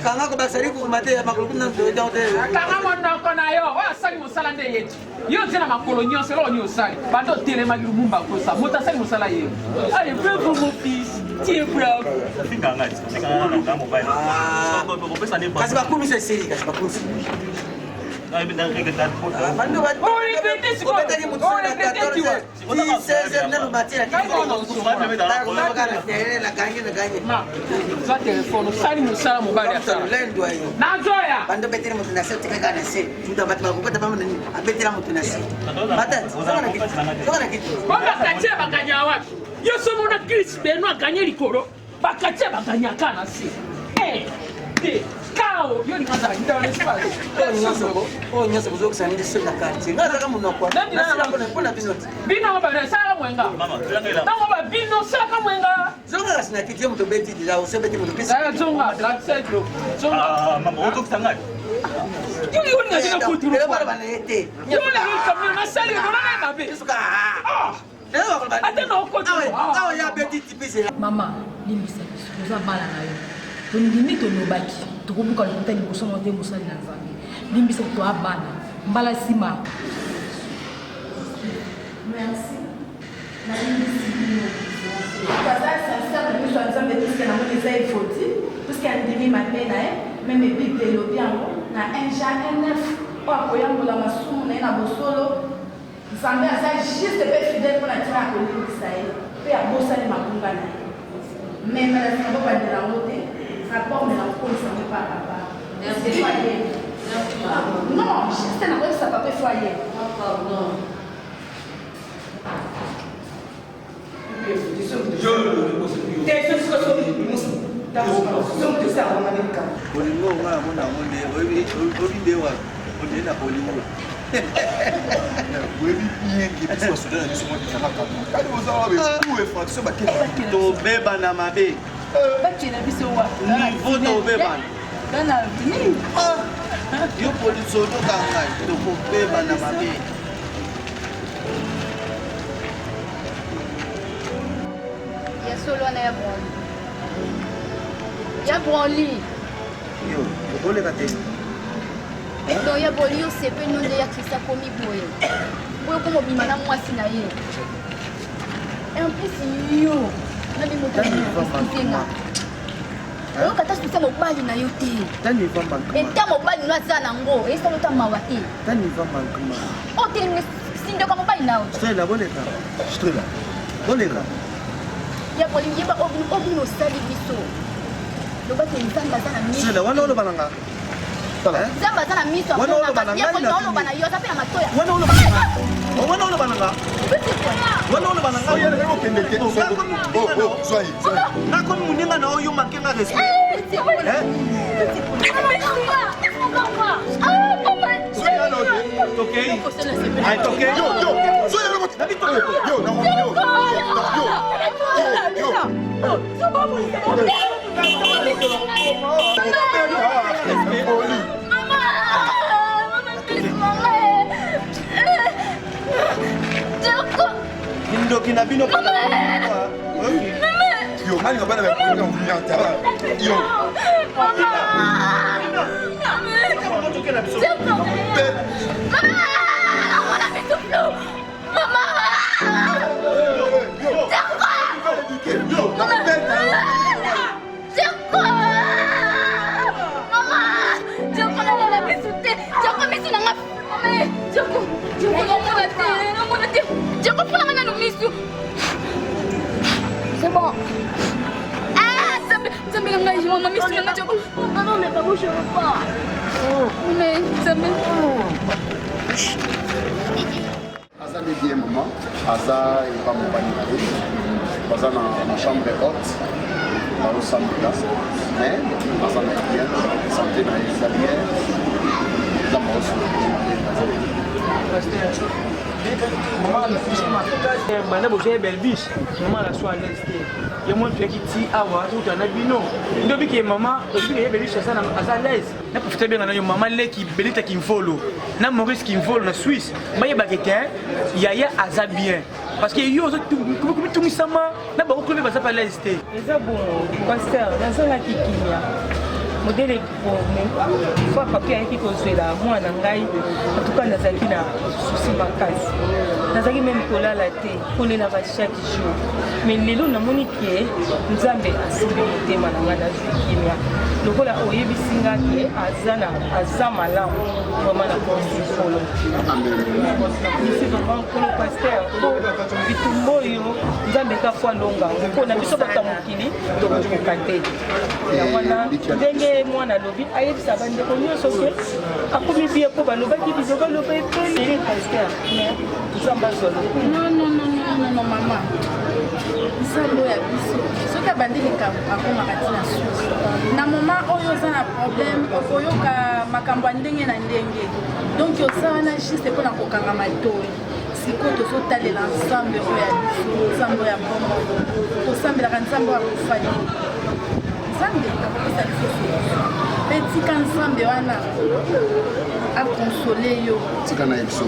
kanga ko basari ko mate makolo na ndo kanga mona ko na yo wa sali musala nde yetu yo tena makolo nyonso lo nyo sali bando tele magiru mumba ko sa mota sali musala ye allez peu pour mon fils tu es brave finga ngati finga na mobile ko pesa ne ba kasi bakumi se seri kasi bakumi na ibenda ngeke mando ba o répéter ce qu'on o répéter tu vois 16 na lubatira za telefone sali musala mobali asa lendwa yo nazoya bando betira mutu na sete kaka na se tuda bat ba kupata mama nani abetira mutu na se batati sokana kitu baba katia baganya wapi yo somo na Chris Benoit gagner likolo bakatia baganya kana se de kao yo ni kaza ndio l'espace oh nyaso kuzo kusani sio na kati ngaza kama unakuwa na mbona bino ba sala mwenga mama tulangela na ba bino sala mwenga zonga sina kitu mtu beti dila usebeti mtu pesa sala zonga black cedro zonga mama woto kusangani yuli yuli na jina kuturu kwa bana ete yuli kama na sali ndo na mabe suka ata na okoto awa ya beti tipise mama limbisa kuza bala na yo tondimi tolobaki tokobuka lokuta liboso na te mosali na nzambe limbisa to abana mbala nsima merci na limbisi bino kaza sincère na biso ya nzambe puisque namoni eza efoti puisque andimi mabe na ye meme bible elobi yango na 1 Jean 1 oyo akoyambola masumu na ye na bosolo nzambe aza juste mpe fidèle mpo na ntina ya kolimbisa ye mpe abosali makunga na ye meme lazima bobandela yango te rapport de la police n'est pas papa. C'est foyer. Non, juste un après ça papa foyer. Pardon. tobeba na mabe bakina biso wa niveau tobeba dans l'avenir yo police otokanga tokobeba na mabe ya solo wana ya branli. Ya branli. Yo, okoleka te. donc ya boli osepe no nde ya krista komi boye oyo komobima na mwasi na ye en plus yo nabi moto aexplikenga oyoka ta susa mobali na yo te eta mobali no aza nango esala ota mawa te otelemi sindoka mobali nao ya boli yeba obino osali biso loba te nzambe aza na miso nzambe aza na miso oloba na yo aza mpe na matoya nakomi moninga na oyo makenga Ndoki na bino pa yo mali ngabana ba kunya kunya tara yo c'est bon. Ah, ça me engage, maman, mais c'est non, mais pas je veux pas. Mais ça me... Aza bien maman, Aza et pas mon panier. Aza dans la chambre haute, dans le salon là. Mais Aza n'a bien, santé n'a pas bien. La mort banda bozoya belbis mama na so alaise te ye mo toyaki ti awa tokuta na bino ndobi ke mama obike ye belbis aza alaise na profite benga na yo mama leki belita kimfolo na maurice kimfolo na swisse bayebake te yaya aza bien parce que yo ozotumisama na bakokolobe baza pa alaise te eza bon paster nazalaki kimia modele fois papier ayaki kozwela mwana ngai atuka nazalaki na susi makasi nazalaki meme kolala te kolelaka chaque jour mais lelo namoni ke nzambe asimbi motema na ngai nazwi kimia lokola oyebisi nga ke aza malamu vraimen na konsifolo isi vraimen kolo paster po bitumba oyo nzambe kafwa longango mpona biso bato ya mokili tokokoka te yango wana ndenge mwana alobi ayebisa bandeko nyonso ke akomi bie mpo balobaki biso baloba epeli paster nzambe azwa non mama nzambe oyo ya biso soki abandi likambo akomaka ntina susi na moma oyo oza na problème okoyoka makambo ya ndenge na ndenge donc oza wana juste mpona kokanga matoi sikoyo tozotalela nzambe oyo ya biso nzambe oyo ya bomo tosambelaka nzambe oyo akofali nzambe akopesa biso mpe tika nzambe wana akonsole yo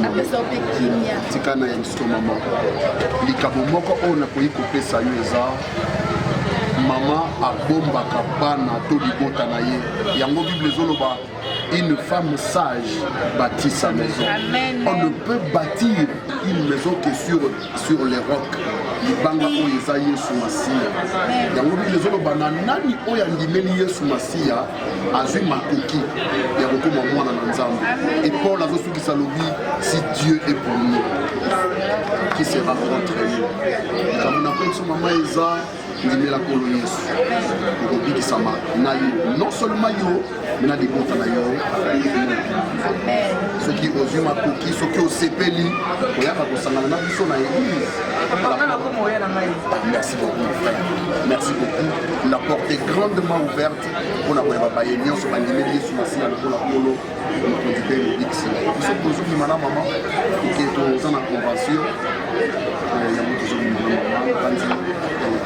apesa yo mpe kimia tika na ye biso mama likambo moko oyo nakoki kopesa yo eza mama abombaka bana to libota na ye yango bible ezoloba une femme sage bâtit sa maison. Amen. On ne peut bâtir une maison que sur les rocs. Libanga oyo eza Yesu Masiya. Yango bible ezoloba na nani oyo andimeli Yesu Masiya azwi makoki ya kokoma mwana na Nzambe. Et Paul azosukisa lobi si Dieu est pour nous, qui sera contre nous. Comme na penso mama eza ndimela kolo Yesu. Okobikisama na yo. Non seulement yo, mais na libota na yo. Soki ozwi makoki, soki osepeli, oyaka kosangana na biso na église. Merci beaucoup, frère. Merci beaucoup. La porte est grandement ouverte pour la baye nyonso bandimeli Yesu Masiya lokola kolo mokonzi le biksi. Biso tozobima na mama ke toza na convention yango tozobima na mama kandi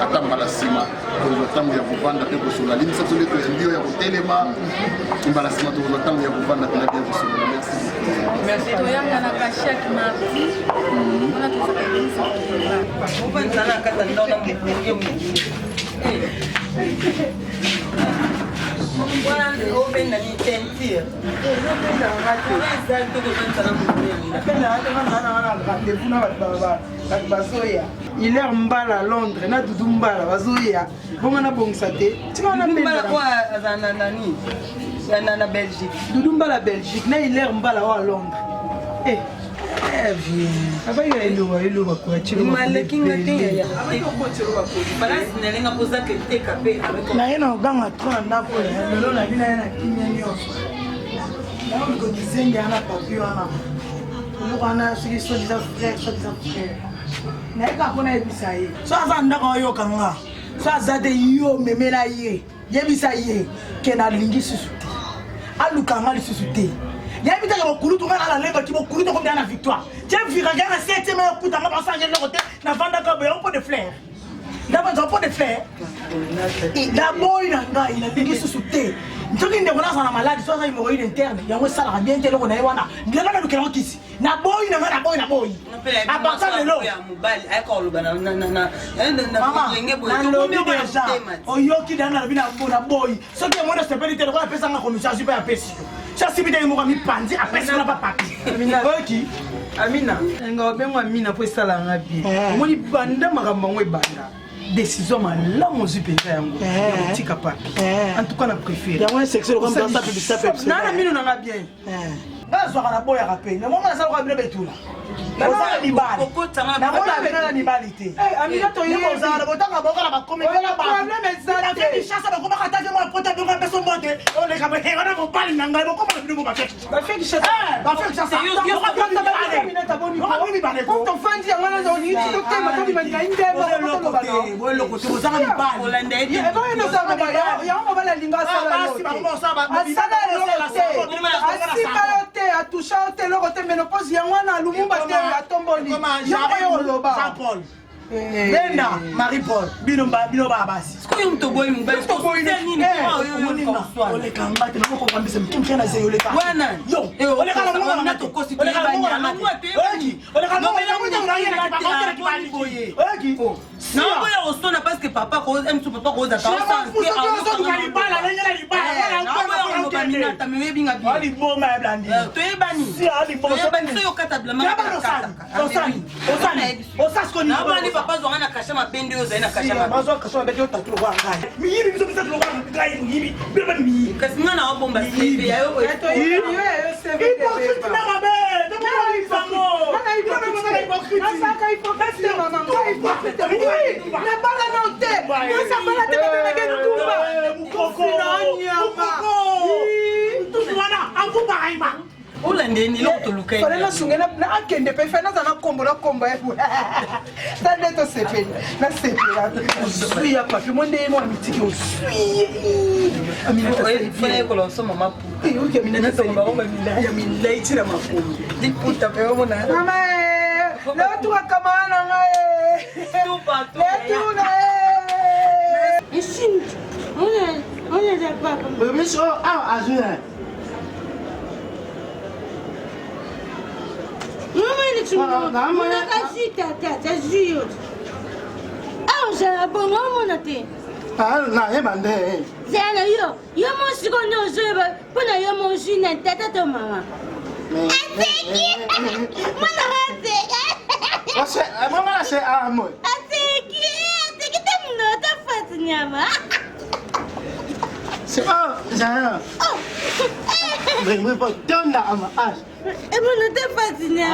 ata mbala nsima tozwa ntango ya kovanda mpe kosola limisa biso nde toyambi oyo ya kotelema mbala nsima tozwa ntango ya kovanda mpe na bien kosola. Merci. toyanganaka chaque mardi wana tozaka eglise obanzana kata ndao na mokonzi Il est mbala à Londres, na dudu mbala bazoya. Bonga na bongisa te. Tika na mbala kwa na Belgique. Dudu mbala Belgique, na il est mbala à Londres. Eh. Viens. Aba ya elo ba kwa chilo. Malekinga te ya. Aba ko ko chilo ba ko. Balance na lenga poza ke te kape. Na yena oganga 3 na po. Lelo na bina yana kinya nyoso. Na ko dizenga na papi wana. Ko ana sigi so disa frère, so disa frère. Na ka kona ebisa ye. So aza ndaka yo kanga. So aza de yo memela ye. Yebisa ye ke na lingi susuti. Aluka ngali susuti. Il y a un peu de la lèvre qui m'a couru dans la victoire. Tiens, vu regarde à 7e coup dans la passage de l'hôtel, n'a pas un pot de fleurs. D'abord, un pot de fleurs. D'abord, il a dit sous thé. Tu dis que la maladie, soit une hémorroïde interne, il y a un salaire bien tel qu'on a eu. Il y a un peu de qui na boy na na boy na boy. À partir de là. Oyoki dana bina bona boy. Ce qui est mon stabilité, on appelle ça la commission super apesi. Ça c'est bien mo mi pandi apesi na pas papi. Oki. Amina. Nga bengo Amina po sala ngabi. Moni banda makambo ngwe banda. Décision malamu zipenza yango. Ya tika papi. En tout cas na préféré. Ya moi sexuel comme ça publicité Pepsi. Na mino na bien. Bazwa na boya rapé. Na mona sa ko bino betula. Na mona libali. Na mona bino libalité. Amina to yebo za na botanga boka na bakome na ba. Problème exact. Na fi chance ba ko ba kata mo pota bi ko beso monte. O le ka be he wana ko bali na ngai ko ba bino mo ba fait. Ba fait chance. Ba fait chance. Yo ko ba ta Amina ta boni. Ko boni ba le ko. To fandi ya wana zo ni to tema to bi manga inde ba ko ba. Welo ko to za ni ba. Olande edi. E ba no za ba ya mo ba la linga sala. Ba si ba mo sa ba. Asala la sa. A touché au télo côté ménopause yangwana lumumba te ya tomboli yo loba Jean Paul Brenda Marie Paul bino ba basi ko yo mto boy mba to boy ni yo ole kamba te no ko kwambisa mtumke na zeyo le ka wana yo ole ka mo na to kosi ole ka mo na te ole ka mo na ya na ba ko te boye oki na boya osona parce que papa ko aime son papa ko za ka sa ke a ko ni bala la ni bala na ko ni na ta me binga bi ali bo ma blandi to e bani si ali bo so bani so kata blama kata osani ko ni bani papa zo ngana kasha mapende yo zaina kasha mapende bazo kasha mapende yo tatulo kwa ngai mi yibi biso tatulo kwa ngai yibi beba mi kasi ngana wa bomba sebe ya yo to yo sebe de na mabe to na ifango na hypocrite asaka hypocrite mama hypocrite na bala na te na bala te na ngena tumba mukoko mukoko wana ambuba aiba Olande ni lo to lukai. Fale na sungena na akende pe fa na zana kombo na kombo e. Ta de to sepe. Na sepe la. Sui ya papi monde mo mitiki o sui. Amina ta sepe. Fale ko lo so mama pu. E o ke amina na so mama mila. Ya mila itira makombo. Di puta pe mo na. Mama e. Lo tu akamana ngae. Tu pa tu. Le tu na e. Isin. Ona za papa. Bebe so azuna. Maman, on a cassé ta jure. Ah, j'ai un bon moment, on a été. Ah, non, il m'a dit. C'est un yo. Yo, mon second, je veux. Pour yo, mon chien, une tête à ta maman. C'est qui? Moi, maman, c'est un mot. C'est qui t'aimes notre fête, Nyama? C'est pas, j'ai rien. Mais moi, pas donner à ma hache. Et moi, ne t'es pas signé.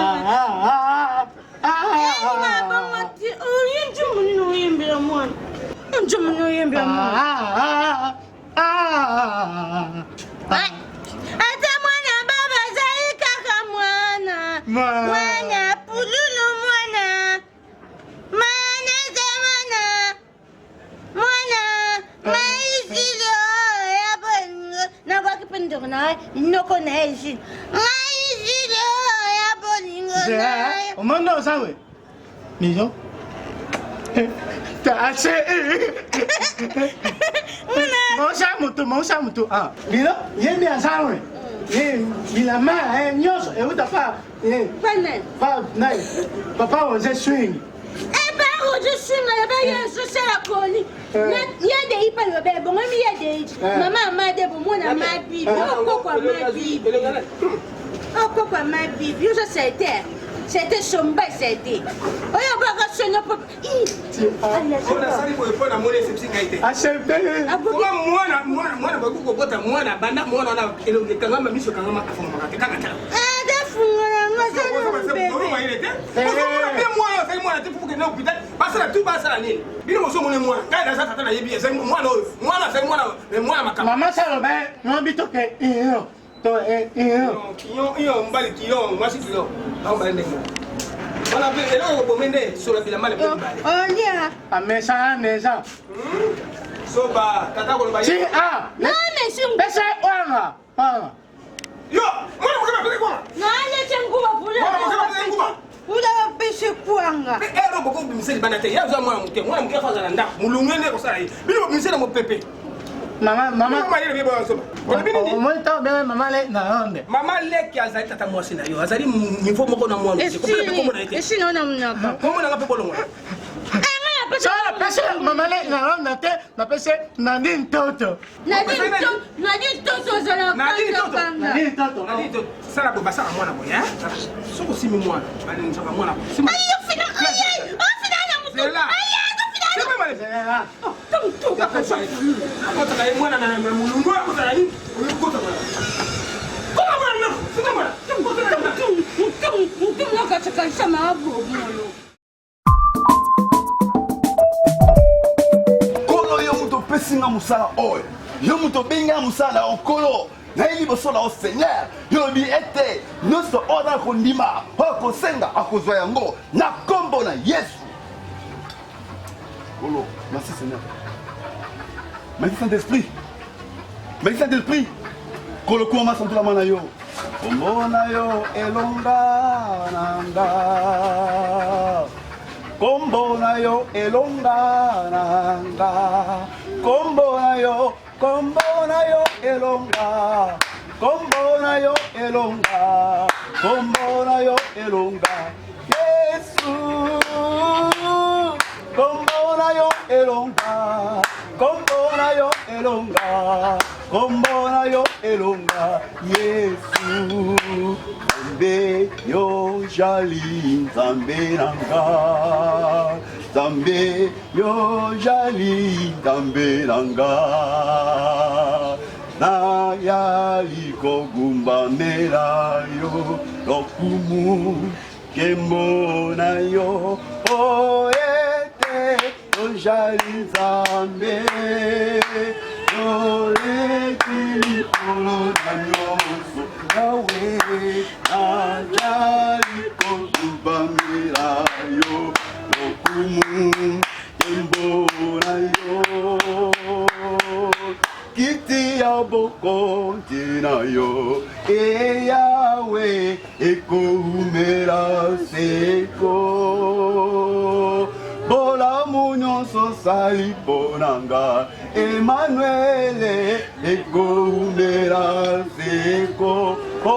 O mando sabe? Niyo? Ta ase. Mo sa mutu. Ah, mira, yende asawe. Mila ma, nyoso, e uta pa. Pane. Pa, nai. Papa was a swing. E ba o je suis malade, je suis la colis. Il y a des hyper le bébé, bon, il y a des. Maman m'a dit, bon, moi, ma Bible. Oh, quoi, ma Bible. Oh, quoi, ma Bible. Je sais, c'était Chomba, c'était. Oh, il y a pas de sonner pour. On a sali pour répondre à mon réception. Acheter. Moi, beaucoup de bottes, moi, la bande, moi, on a élongé quand même, mis sur quand même à fond. Ah, des fous, moi, c'est le bébé. Moi, la pour que nous hôpital, parce que tout passe à la ligne. Il nous sommes moi. Quand il a ça, il y a moi, c'est moi, ma caméra. Maman, ça le bain, non, habite ok. Maman, maman leki azali tata mwasi na yo azali niveau moko na mwana esi naona mnaka komo nanga pe bolongo sala pese mama le na ronda te na pese Nadine Toto zala Nadine Toto sala bo basala mwana boya soko simi mwana bali nsaka mwana simi ayo fina zela kolo yo muto pesinga musala oyo yo muto benga musala okolo na liboso na Seigneur yolobi ete nyonso oyo na kondima oyo kosenga akozwa yango na kombo na Yesu. Kolo, merci Seigneur. Merci Saint-Esprit. Merci Saint-Esprit. Kolo kuma santula mana yo. Kombo na yo elonga nanga. Kombo na yo elonga nanga. Kombo na yo elonga. Kombo na yo elonga. Kombo na yo elonga. Yesu. Kombo na yo elonga. Kombo na yo elonga. Kombo na yo elonga. Yesu. Zambe yo jali zambe nanga. Zambe yo jali zambe nanga. Na yali kogumba mera yo lokumu kembo na yo oete yo jali zambe yo leki kolo na nyonso yawe na jali kogumba mera yo lokumu kembo na yo kiti ya boko tina yo e yawe ekomela seko bola munyonso sali ponanga Emmanuel ekomela seko o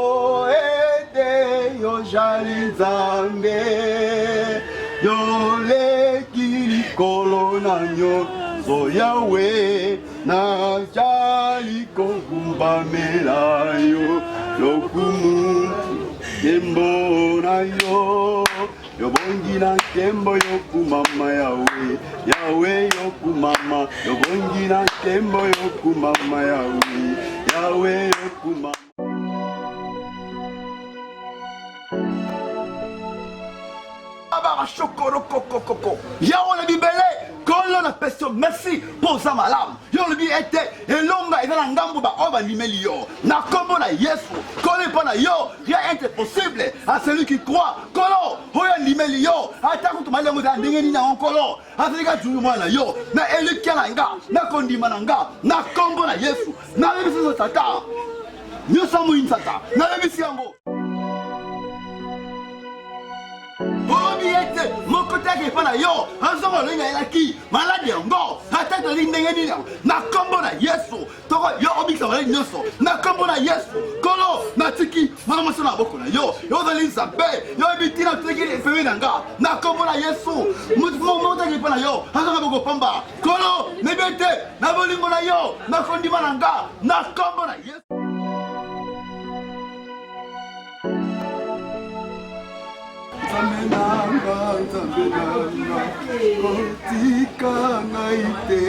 ete yo jali zambe yo leki kolo na nyonso yawe na jali kogumba mela yo lokumu kembo na yo yobongi na kembo yokumama yawe yawe yokumama yobongi na kembo yokumama yawe yawe yokumama Baba chokoro koko yawe na bibele kolo na peso merci pour ça malam yo le bi ete elonga eza na ngambo ba oba limeli yo na kombo na Yesu kolo pa na yo rien est possible à celui qui croit kolo hoya limeli yo ata ko tumale ngo za ndenge ni na kolo afika juru mwana yo na elikia na nga na kondima na nga na kombo na Yesu na lebisi tata nyo samu insata na lebisi yango Obiete côté qui pas na yo azongo linga elaki malade yango atata lindenge nini na kombo na Yesu toko yo obikisa malade nyoso na kombo na Yesu kolo na tiki mama masona boko na yo zali nzambe yo bitina tiki efewe nanga na kombo na Yesu mo taki pa na yo azongo boko pamba kolo nebete na bolingo na yo na kondima nanga na kombo na Yesu. Nzambenanga kotika ngai te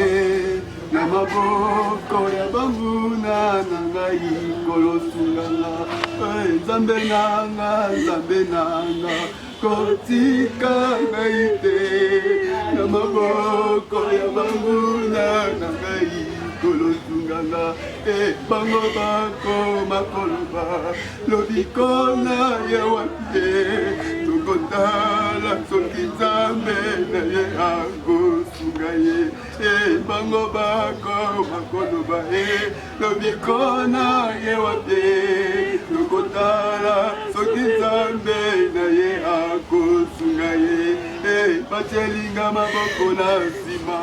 na maboko ya banguna na ngai kolosunganga Nzambenanga kotika ngai te na maboko ya banguna na ngai kolosunganga bango bakoma koloba lobiko na yawa te tokotala soki Nzambe na ye akosunga ye bango bakoma koloba lobiko na yawa te tokotala soki Nzambe na ye akosunga ye batielinga maboko na nsima.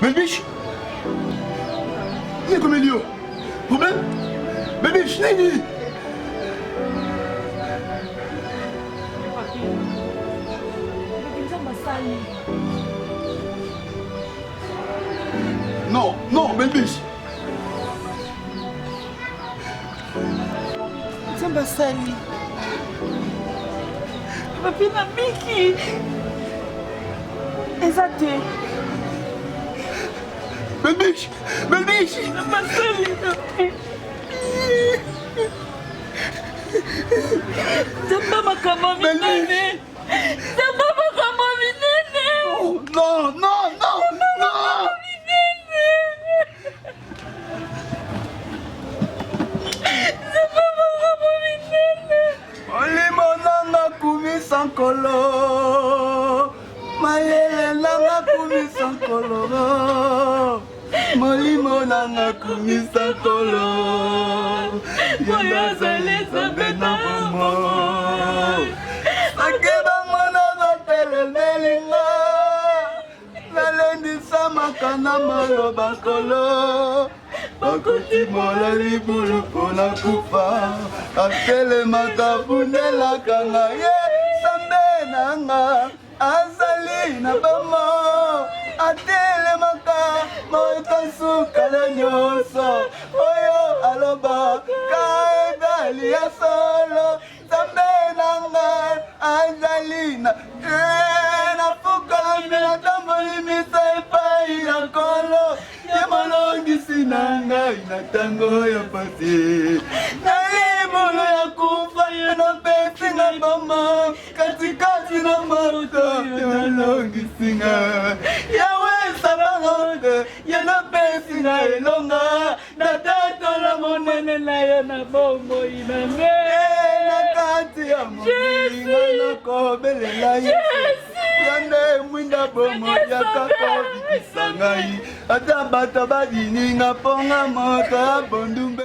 Belbiche, il est comme Elio. Problème? Belbiche, Nini. Non, non, Belbiche. Nzamba sali. Papi na Miki. Ezate. Belbiche, Belbiche. Nzamba sali. Nzamba makambo minene. Nzamba makambo minene. Non, non, non, non. Olimo nanga kumisa nkolo mayele nanga kumisa nkolo molimo nanga kumisa nkolo yozali Nzambe na bomo akeba mwana bapelemelinga nalendisa makana maloba nkolo bakotimola libulu mpona kufa atelemaka bundelaka ngai ye Nzambe nanga azali na bomo atelemaka moto sukala nyonso oyo aloba kaebali ya solo Nzambe nanga azali na nafukalami natamboli misa epai ya nkolo ye molongisi na ngai na ntango ya pasi na libulu ya kufa ye nopesi na bomo katikati na moto ye molongisi nga yawe sabangote ye nopesi na elonga na tatola monene na ye na bomoi na nge na kati ya moninga nakobelela Yesu yande mwinda bomo yakaka bikisa ngai ata bato badininga mponga moto ya bondumbe.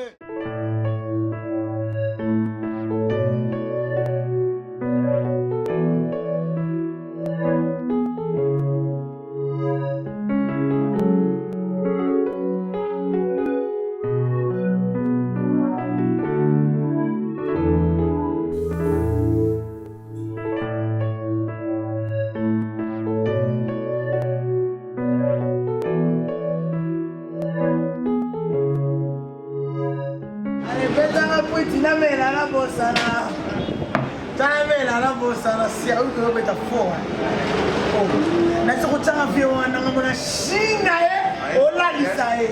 olalisa ye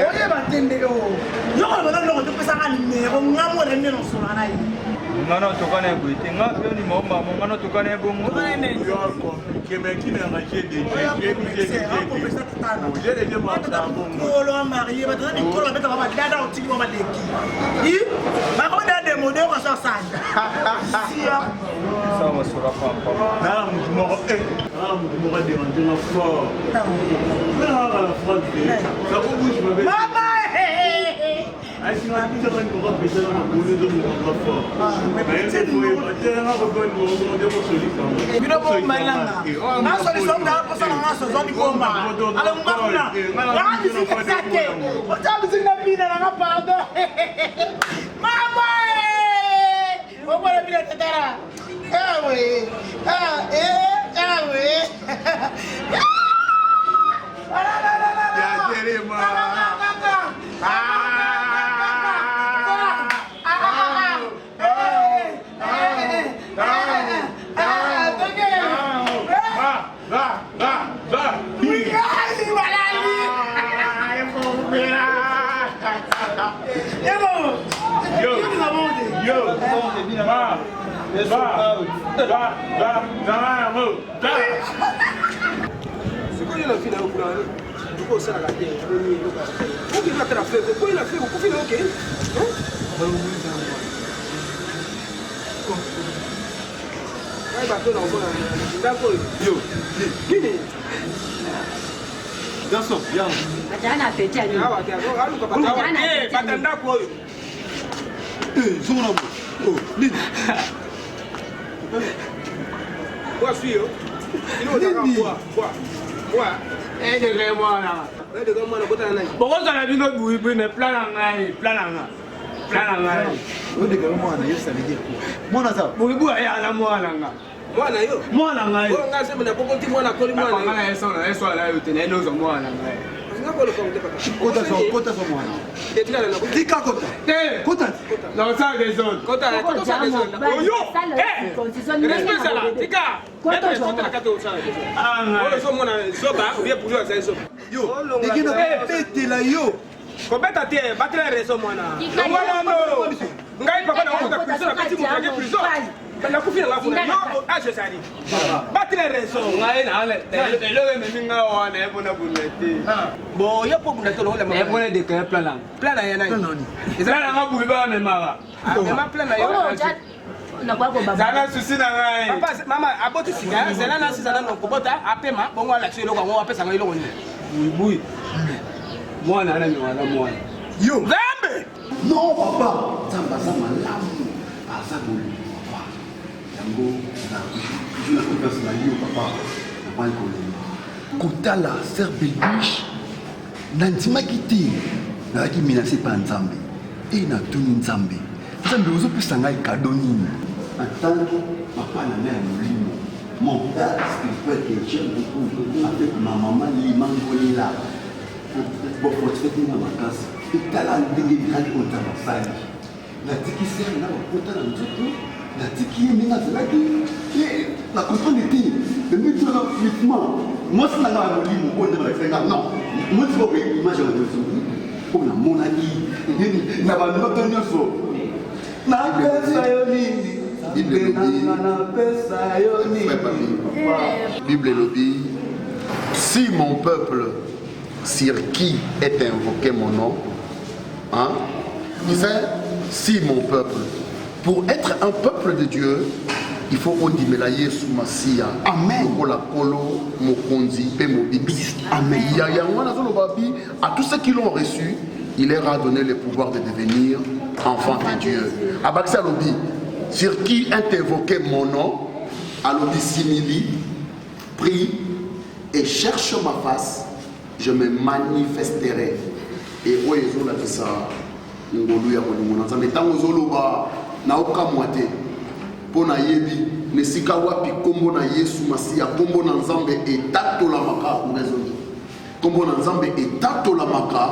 oyeba te nde yoko lobona loko topesaka numero ngamo na nde nosona na ye ngana tokana boye te nga yo ni mama ngana tokana bongo kolo marié batana mikolo beta baba dada otiki baba leki i bakoda de modèle ko sa sanda sia ça va sera pas na mutu moko déranger na fort na la France ça vous bouge ma belle mama Aïe, ma petite reine qu'on va péter dans le boulot de mon fort. Mais c'est pour y battre, on va reprendre mon solution. Bino ko malanga. Na solution na ko sana na solution di bomba. Ala ngakuna. Ya ndi sikate. O tabu singa bina na pardon. Mama! O bora bina tetara. We. We. Ya terima. Garçon, viens. Atana pete ali. Batanda ko. Zona. Oh, nini? Kwa sio? Ino taka kwa. De remona. De remona kota na. Bokoza na bino buibu ne plan nga. O de remona yo ça veut dire quoi? Mona ça. Buibu ya na mwana nga. Mwana yo. Mwana nga. Ko nga sema na boko ti mwana ko mwana. Nga na eso na yo tene no zo mwana nga. Kota so mwana. Tika kota. Kota. Non ça des autres. Kota ça des autres. Oyo. Respect ça là. Tika. Kota la kato ça. Ah nga. So mwana soba, bien pour jouer ça soba. Yo. Dikino pete la yo. Kobeta te batela reso mwana. Mwana no. Ngai papa na ko prison na kati mu kage prison. Bana kufina la funa. Yo aje sari. Batela reso. Ngai na ale. Elowe me nga wana e bona bunete. Bon yo po bunete lo le ma. E bona de ka plan lang. Plan na yana. Ezala nga buibu ba ne mara. Ma plan na yo. Zana susi na ngai. Papa mama aboti singa. Zela na sisa na no kobota apema bongo ala tselo kwa ngo apesa ngai lo ngoni. Buibu. Mwana na mi wala mwana. Yo. Zambe. Non papa. Zamba zama lamu. Asa bolu papa. Yango na kujula confiance na yo papa. Na pas ko kotala ser belbiche. Nantimaki te. Nalaki menacé par Nzambe. E na tuni Nzambe. Nzambe ozopesa ngai kado nini? Atango papa na mère molimo. Mon père spirituel que j'aime beaucoup avec ma maman Limangolela. Bon, faut te faire une vacances. Et quand la ndenge bikali konta basali. Na tiki seri na bakota na nzoto. Na tiki minga zelaki. La comprendre était. Le but de l'enfouissement. Moi c'est na molimo ko na fenga non. Moi tu vois image de Zumbi. Ko na monaki. Na ba noto nyoso. Na pesa yo nini? Bible le dit, si mon peuple sur qui est invoqué mon nom, hein, disait, si mon peuple, pour être un peuple de Dieu, il faut qu'on dit melaye sous Massia. Amen. Amen. À tous ceux qui l'ont reçu, il leur a donné le pouvoir de devenir enfants de Dieu. Abaxa Lobi, sur qui est invoqué mon nom, Alobi simili, prie et cherche ma face, je me manifesterai. Et où est la ça? Ngolu ya kolingo na nzambe tango zoloba na okamwate pona yebi nesika wapi kombo na Yesu Masiya kombo na nzambe etatola maka urezoki kombo na nzambe etatola maka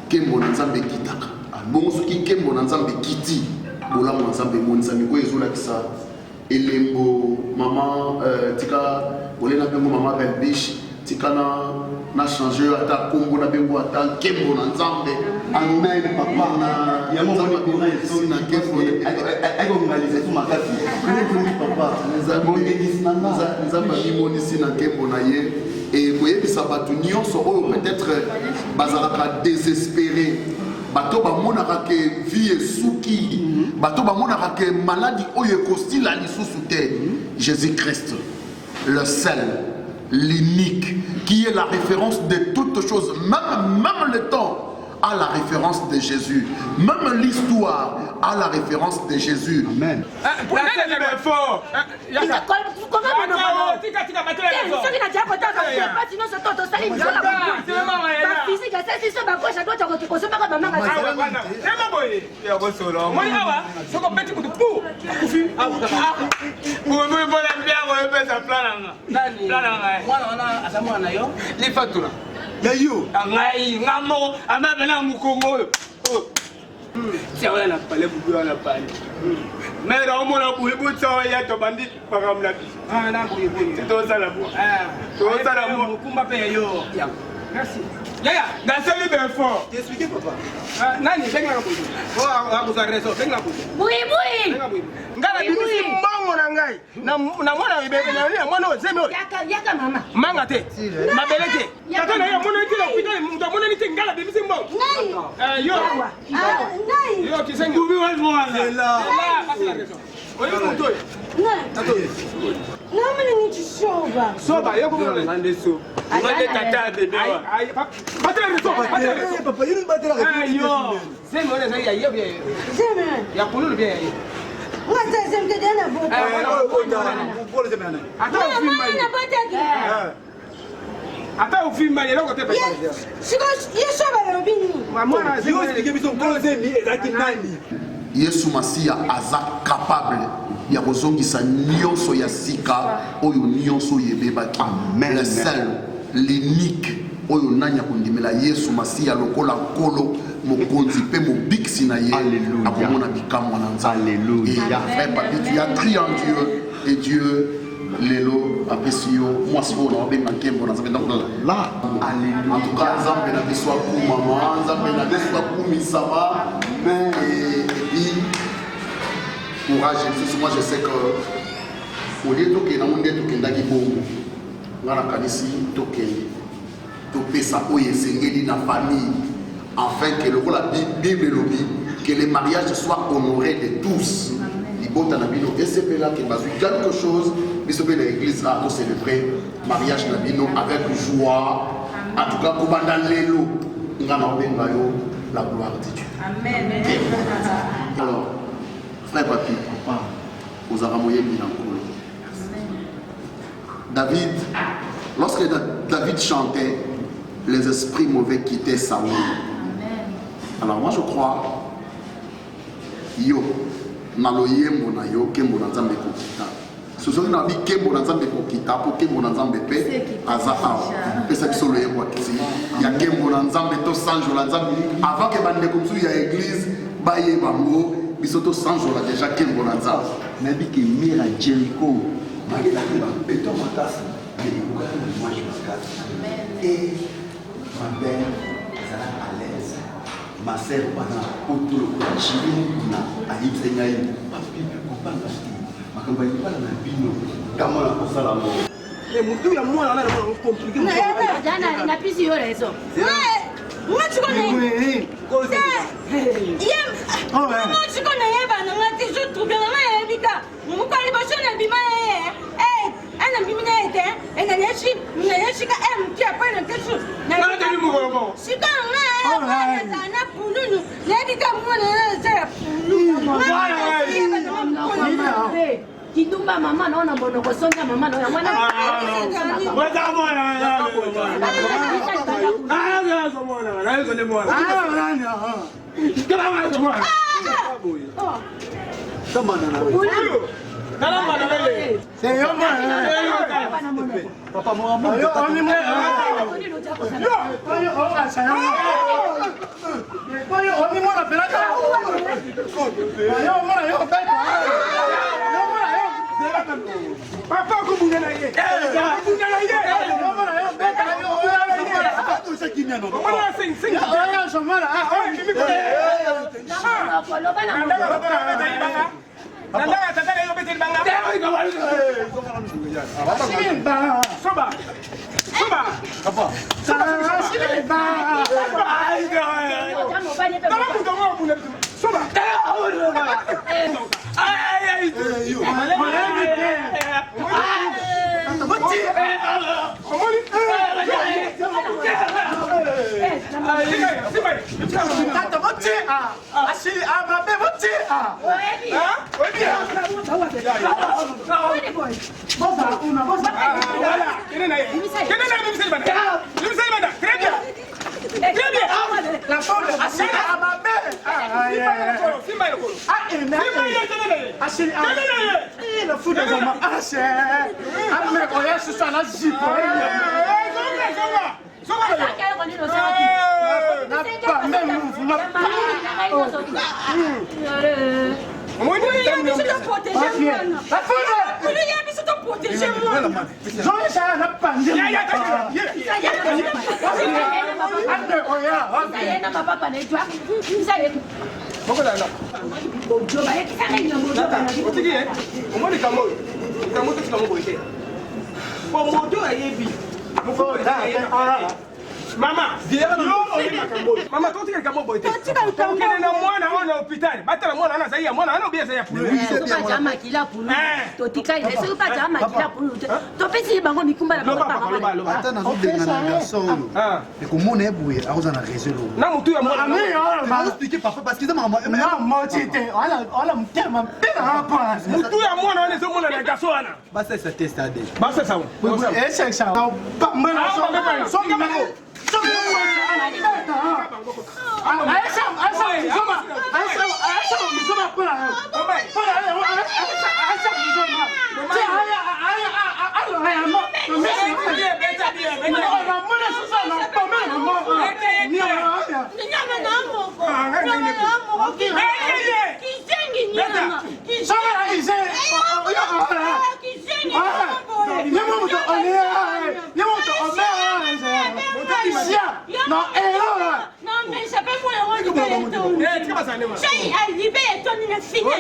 kembo na nzambe kitaka bongo soki kembo na nzambe kiti bolango na nzambe monisa miko ezolakisa elembo mama tika bolena bengo mama belbish tika na na changer ata kombo na bengo ata nkembo na nzambe amen papa na ya nzambe bino na kembo aiko ngalize tu makati papa nzambe bimonisi na nkembo na ye et koyebisa bato nyonso oyo peut-être bazalaka désespéré bato bamonaka ke vie esuki bato bamonaka ke maladie oyo ekostila lisusu te Jésus-Christ le seul, l'unique, qui est la référence de toutes choses, même le temps a la référence de Jésus, même l'histoire a la référence de Jésus. Amen. Yayo, ngai ngamo amabena mukongo. Si on a parlé pour on a parlé. Mais là on a pour bout ça ya to bandit pagam la bi. Ah na pour bout. C'est tout ça là pour. Ah, tout ça là pour kumba pe yo. Merci. Yaya, dans celui de fort. T'expliquer papa. Ah nani benga ko. Oh a vous raison, benga ko. Oui. Ngala bibisi mbongo na ngai. Na mwana ibebe na mwana zeme. Yaka mama. Manga te. Mabele te. Tata na ya mwana iti na kupita mtu mwana niti ngala bibisi mbongo. Ngai. Yo. Ngai. Yo kisengi. Ubi wa mwana. La. Pasa la raison. Oyo mtu. Ngai. Namani ni soba. Soba yo ko ngande so. Ngande tata bebe wa. Ai pata la raison. Papa yini batela ka. Yo. Zeme ona sa ya yo bien. Zeme. Ya kululu bien. Ngata zeme te dana bo. Bolo zeme ana. Ata ufimba. Na bataki. Ata ufimba yelo ko te pa. Siko yeso ba robini. Mama yo explique biso bolo zeme ezaki nani. Yesu Masia aza capable ya kozongisa nyonso ya sika oyo nyonso yebebaki. Le seul, l'unique oyo nanya kondimela Yesu Masia lokola kolo mokonzi pe mobiksi na ye akomona bikamwa na nzambe. Alléluia. Frère papi, tu as crié en Dieu et Dieu lelo apesio mwasibo na obenga nkembo na nzambe donc là. Alléluia. En tout cas nzambe na biso akumama, nzambe na biso akumisama. Mais courage, moi je sais que au lieu de que nous ndaki bongo ngana kanisi tokende topesa oyo esengeli na famille afin que la Bible lobi que les mariages soient honorés de tous. Libota na bino et là que bazui quelque chose biso be na église a to célébrer mariage na bino avec joie. En tout cas kobanda lelo ngana obenga yo la gloire de Dieu. Amen. Alors frère papi, papa, vous avez moyen de David, lorsque David chantait, les esprits mauvais quittaient Saoul. Alors moi je crois, yo, naloye mona yo, kembo na nzambe kokita. Soso na bi kembo na nzambe kokita, po kembo na nzambe pe, azaa. Pesa biso loye kwa kiti. Ya kembo na nzambe to sanjo na nzambe. Avant que bande comme ça, ya église, baye bango. Bisoto 100 jours déjà qui est bon en ça. Mais bien que mire à Jéricho, malgré la béton ma tasse, mais moi je me et ma mère sera à l'aise. Ma sœur pendant autour de Chili na Aïb Sengaï, pas plus comprendre ma campagne pas dans la bino, comment la cosa la mort. Et mon tout ya moi là compliqué. Jana na pisi yo raison. Moi tu connais. Moi tu connais pas non tu joues trop bien là Ebika. Nous parlons pas sur le bima ana bima était et na yeshi ka qui après le quelque chose. Na tani mu gogo. Sika na pulunu. Ebika moi na za pulunu. Kitumba mama naona mbono kosonga mama naona mwana. Mwana mwana. Papa, kimia non. Comment on sing sing? Ah, je m'en là. Ah, mimi ko. Nandanga tata leo bete banga. Soba. Soba. Papa. Soba. La faute à ma mère. La foudre de ma hache. Ah, mais on est sur ça, la zip. Même mouvement. Mama, mama, tu tika kama boite. Kile na mwana wana hospitali. Bata na mwana ana zaia, mwana ana obia zaia pulu. Pas jama kila pulu. To tika ile c'est pas jama kila pulu. To pesi bango mikumba la papa. Ata na zodenga na garçon. Et comment on est boué, aroza na réseau. Na mutu ya mwana. Ma expliquer papa parce que maman tete. Ala mtema mpena hapa. Mutu ya mwana wana zo mwana na garçon ana. Basa ça test ade. Basa sawa. Ese sawa. Mbona so mmango. Non, non, mais ça peut moi le rôle de Chérie, elle dit ben toi ni fini.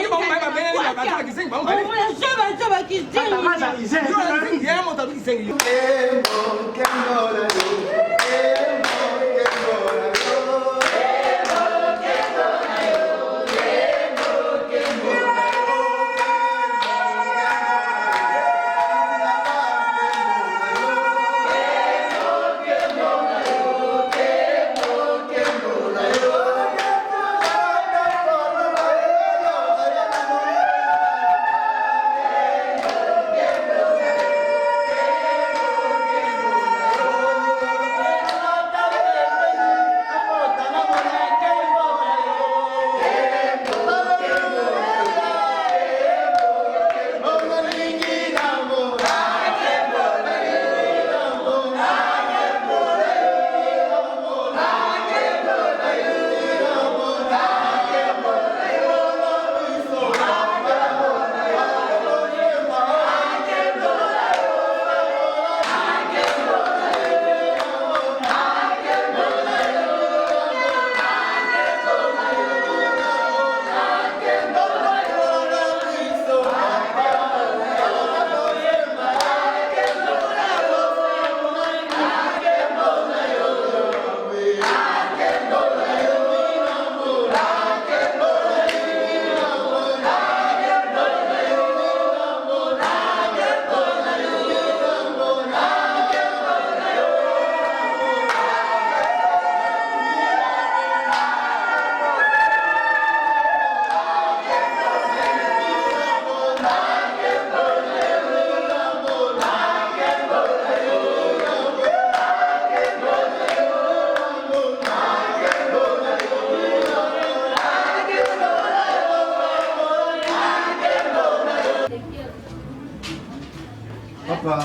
Papa.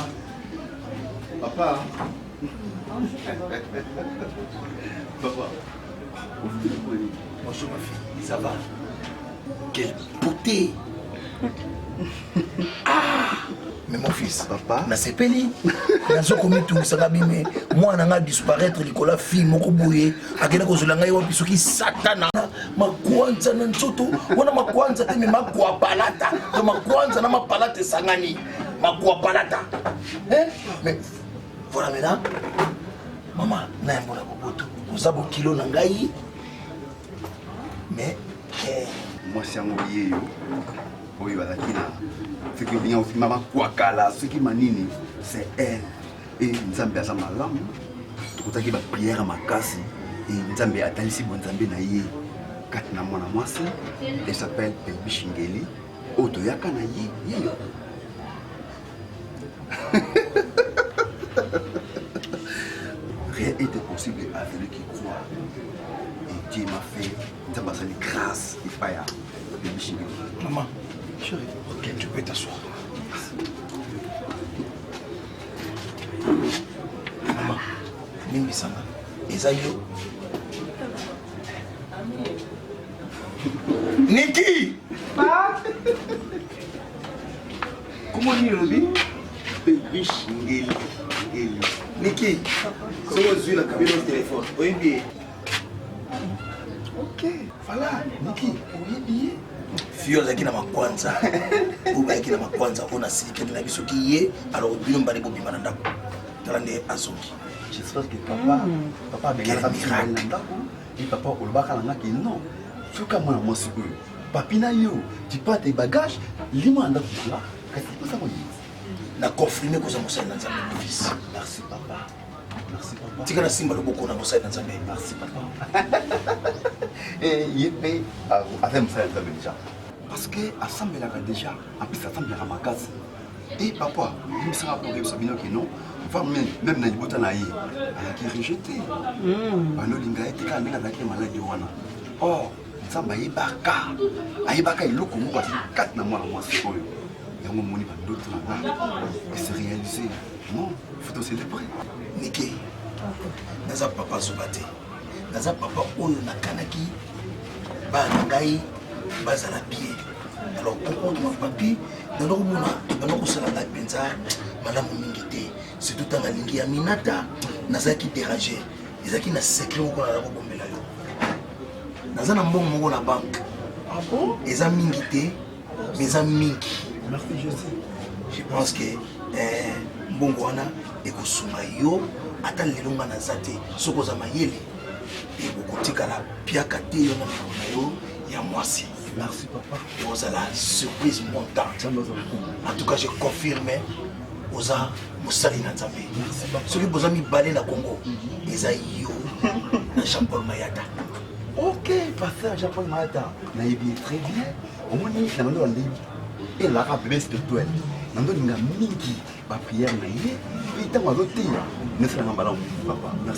Papa. Papa. Bonjour ma fille, ça va? Quelle beauté! Mais mon fils, papa, na sepeli, nazo komi tout ça bimé, moi na disparaître likola fille moko boye, akena ko zolanga yo bisoki satana, makwanza na nzoto, wana makwanza te me makwa palata, to makwanza na mapalata sangani, makwa palata. Mais voilà maintenant. Maman, na mbona boboto, ozabo kilo na ngai. Mais moi c'est un oublié yo. Oui, voilà, qui là. Ce qui vient aussi, maman, quoi qu'à ce qui manini, c'est elle. Et nous avons besoin de ma langue. Tout le temps, prière à ma casse. Et nous avons besoin de bon Zambé naïe. Quand na mona mwasi, elle s'appelle Baby Shingeli. Oto yaka naïe. Rien n'était possible à celui qui croit. Et Dieu m'a fait, nous avons besoin de grâce et païa. Baby Shingeli. Maman. Chérie, ok, tu peux t'asseoir. Maman, Mimi Sanga, Esaïo. Niki! Comment dire le Baby Shingeli. Niki, c'est moi qui la cabine au téléphone. Oui, bien. Ok, voilà, Niki, oui, bien. Fio zaki na makwanza uba yaki na makwanza ona silike na biso kiye alors bino mbale bobima na ndako talande azoki j'espère que papa bengala miracle na ndako et papa olobaka na ngaki non soka mwana mwasi oyo papi na yo tu pas tes bagages limo na ndako là kasi kosa ko yiti na confirmer ko za mosala na nzambe fils merci papa tika na simba loboko na mosala na nzambe merci papa et yépe avec mosala na nzambe déjà parce que assemblelaka déjà en plus assemblelaka makasi et papa bimisaka koyebisa bino ke non même na libota na ye ayaki rejeté banolinga ye tekala ndenge azalaki maladi wana or nzambe ayebaka eloko moko ati kati na mwana mwasi oyo yango moni bandoto na nga ese réalisé non faut te célébrer Niki naza papa zoba te naza papa oyo nakanaki bana ngai bazala bien alors comportement papi nalokomona banokosala ngai mpenza malamu mingi te surtout ntango alingi ya minata nazalaki dérangé ezalaki na secret moko na nakobombela yo naza na mbongo moko na banke eza mingi te mais eza mingi je pense que mbongo wana ekosunga yo ata lelo nga naza te soki oza mayele ekokotikala piaka te yo na mikolo na yo ya mwasi. Merci papa. Et vous avez la surprise montante. En tout cas, je confirme aux Moussali Nanzambe. Ceux qui vous ont mis balé dans le Congo, ils ont eu Jean-Paul Mayata. Ok, pasteur Jean-Paul Mayata. Vous avez bien très bien. Au moins, vous avez un livre. Et la bébé spirituel. Vous avez une mingi. Ma prière,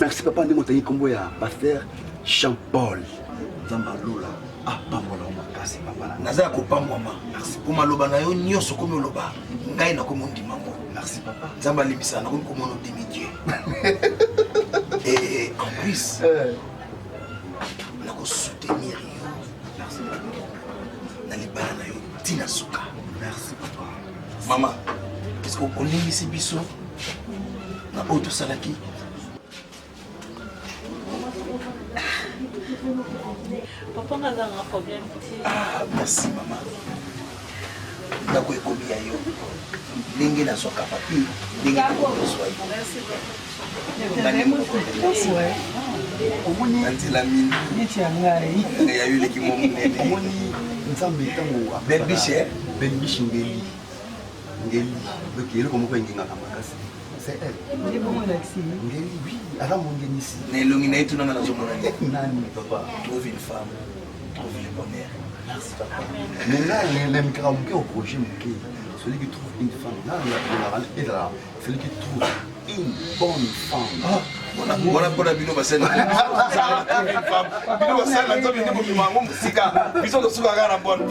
merci papa de montagne combo ya pasteur Jean-Paul Zambalola apambola makasi papa naza ko pamwama merci pour maloba na yo nyoso komi oloba ngai na komo ndimango merci papa Zamba libisa na komi komo no demi-dieu et en plus na ko soutenir yo merci na libala na yo tina suka merci papa maman est-ce que on limisi biso na auto salaki papa nga nga problème. Ah merci maman ndako ekomi ya yo ndenge nazwaka papi ndenge kozwa nanzela mini ya yo eleki mo monene nzambe ntango belbish ngeli donc eloko moko engengaka makasi c'est elle ngeli oui ala mongenisi na elongi na ye tunanga nazomona nani papa trouve une femme trouve le bonheur merci papa mais là l'aimera au projet moké celui qui trouve une femme là il a celui qui trouve une bonne femme voilà pour la bino basel bino basel na nzobi ndeko mimango musika biso to suka kana bonne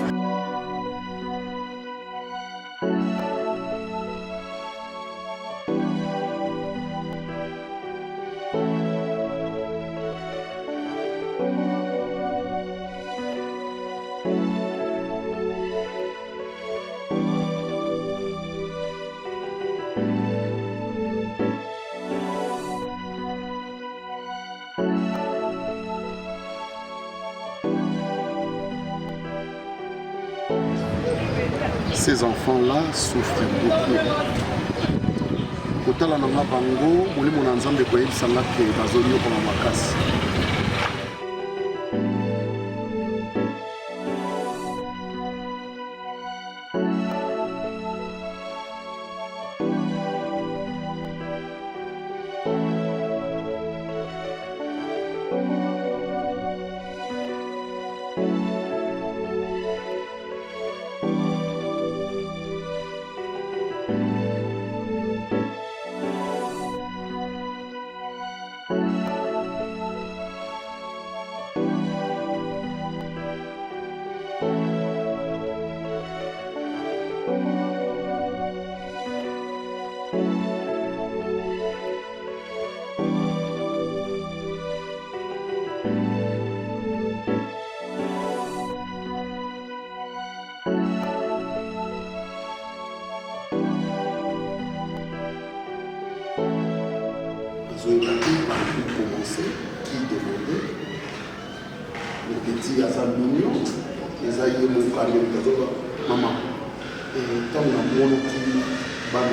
ces enfants-là souffrent beaucoup. Kotala na bango, molimo na nzambe koyebisa nga ke bazonyoka na makasi. Qui demandait le petit à sa mignon, les aïeux mon frère, maman, et tant on a mon qui va me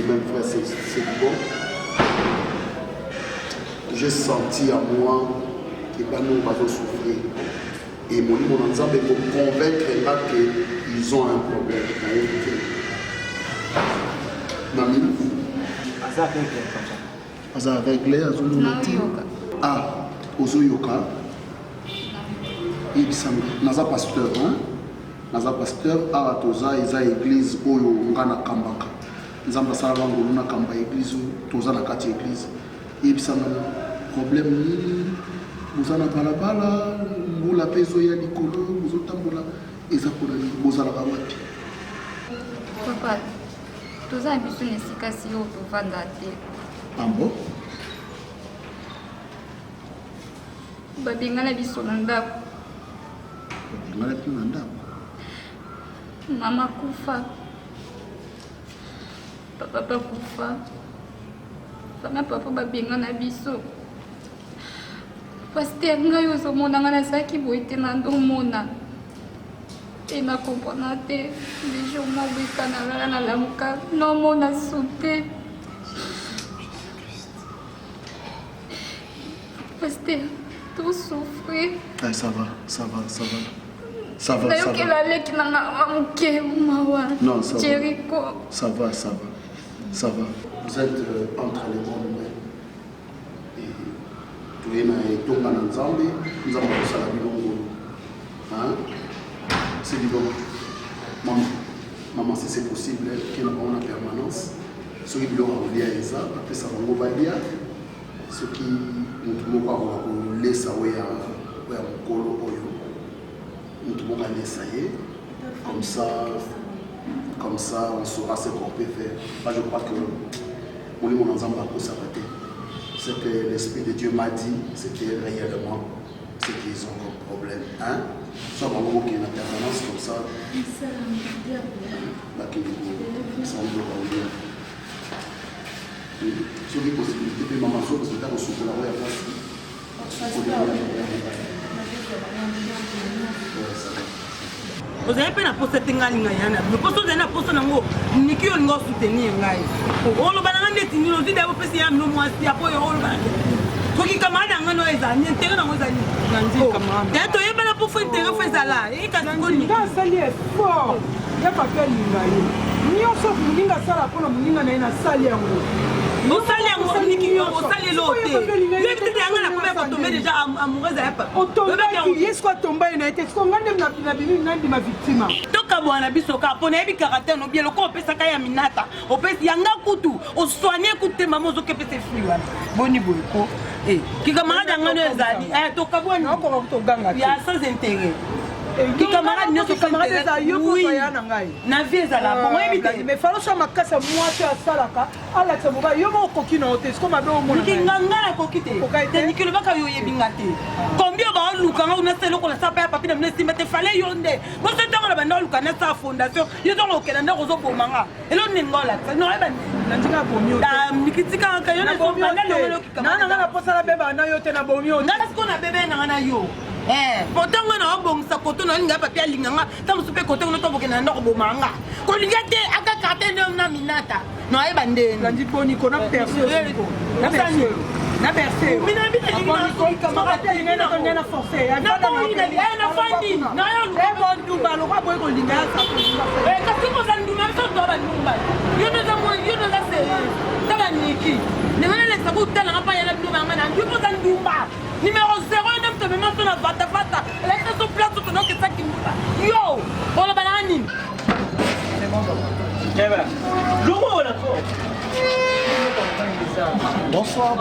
même frère, c'est bon. J'ai senti à moi que nous allons souffrir. Et mon ensemble pour convaincre là qu'ils ont un problème. Mamie, ça a réglé, ah, Ozoyoka. Naza pasteur, hein? Naza pasteur, à Toza, Eza église, Oyo, Ngana Kambaka. Nzamba Salava Ngoluna Kamba église, Toza na kati église. Et puis ça problème, vous en avez balabala, vous la peso ya likolo, vous otambola, Eza Kodani, vous en avez wapi. Papa, Toza a besoin de s'y au Vandate. Ah bon? Babengana biso na ndako. Babengana biso na ndako. Mama kufa. Papa kufa. Bana papa babengana biso. Pasteur ngai ozomona nga nazalaki boye te na ndomona. E nakompona te. Le jour moko ekanalala nalamuka nomona su te. Pasteur, tout souffrir. Ah, ça va. Ça va. Non, ça va. Ça va. Vous êtes entre les bonnes mains. Et tout est dans le Nzambe. Nous avons fait ça la bilongo. Hein? C'est du bon. Maman, si c'est possible, qu'il y ait une permanence. Ceux qui veulent envoyer à Eza, après ça va envoyer. Ceux qui nous pouvons laisser à Mokolo Oyo. Nous pouvons laisser comme ça on saura ce qu'on peut faire. Moi, je crois que mon ensemble va s'arrêter. Ce que l'Esprit de Dieu m'a dit, c'était réellement ce qu'ils ont comme problème. Hein? Soit vraiment qu'il y ait une permanence comme ça. Sur les possibilités, puis maman, parce que tu as reçu de la rue à vous avez pas la poste de Tingalinga, mais pour ça, vous avez la poste de Nango, ni qui ont soutenir. On le balance des tignes, on dit d'avoir fait un nom, si après on le balance. Faut qu'il camarade en un oeil, ni intérêt dans vos amis. D'ailleurs, il y a pas la pour faire intérêt, fait ça là. Et quand on dit, ça est fort. Il n'y a pas qu'un lingaï. Ni on s'offre une linga sala pour le linga na sali en haut. Au sali en haut, ni qui au sali l'autre. Lui qui était en train de tomber déjà amoureuse à pas. Au tomber qui est quoi tomber une été. Ce qu'on a dem na bimi nandi ma victime. Donc à boire na biso ka pona ebi caractère no bien le ko pesa kaya minata. O pesa yanga kutu. O soigner kutu maman zo ke pesa fui wana. Boni boyko. Eh, qui camarade ngano ezali. Eh to ka boni ko to ganga. Ya sans intérêt. Qui camarade ne se camarade ça yo ko ya na ngai na vie za la bon éviter mais falo so makasa moi tu as salaka ala tsabuba yo mo koki na hotel ko mabe o mona ki nganga na koki te te ni kilo baka yo yebinga te combien ba luka nga una selo ko na sapa ya papi na mnesi mete fale yo nde bo se tango na banda luka na sa fondation yo to ko kena ndako zo bomanga elo ningola no eba na ndika bomio da nikitika ka yo na bomio na na posa la beba na yo te na bomio na ko na bebe na na yo pourtant nga na obongisa koto na linga papier linganga tamu super koto no toboke na ndoko bomanga ko linga te aka carte na minata no ay bande na ndiponi ko na perso na perso na perso mina linga ko kamara te linga ko na forcer na ko ina na fandi na yo bon dumba lo kwa boy ko linga sa kasi ko za nduma so do ba ndumba yo no za se taba niki ne mana le sa ko tala ngapa ya ndumba ngana yo ko za ndumba numéro 0 nem te même sur la vata laisse sur place tout non que ça qui yo on la banane bonsoir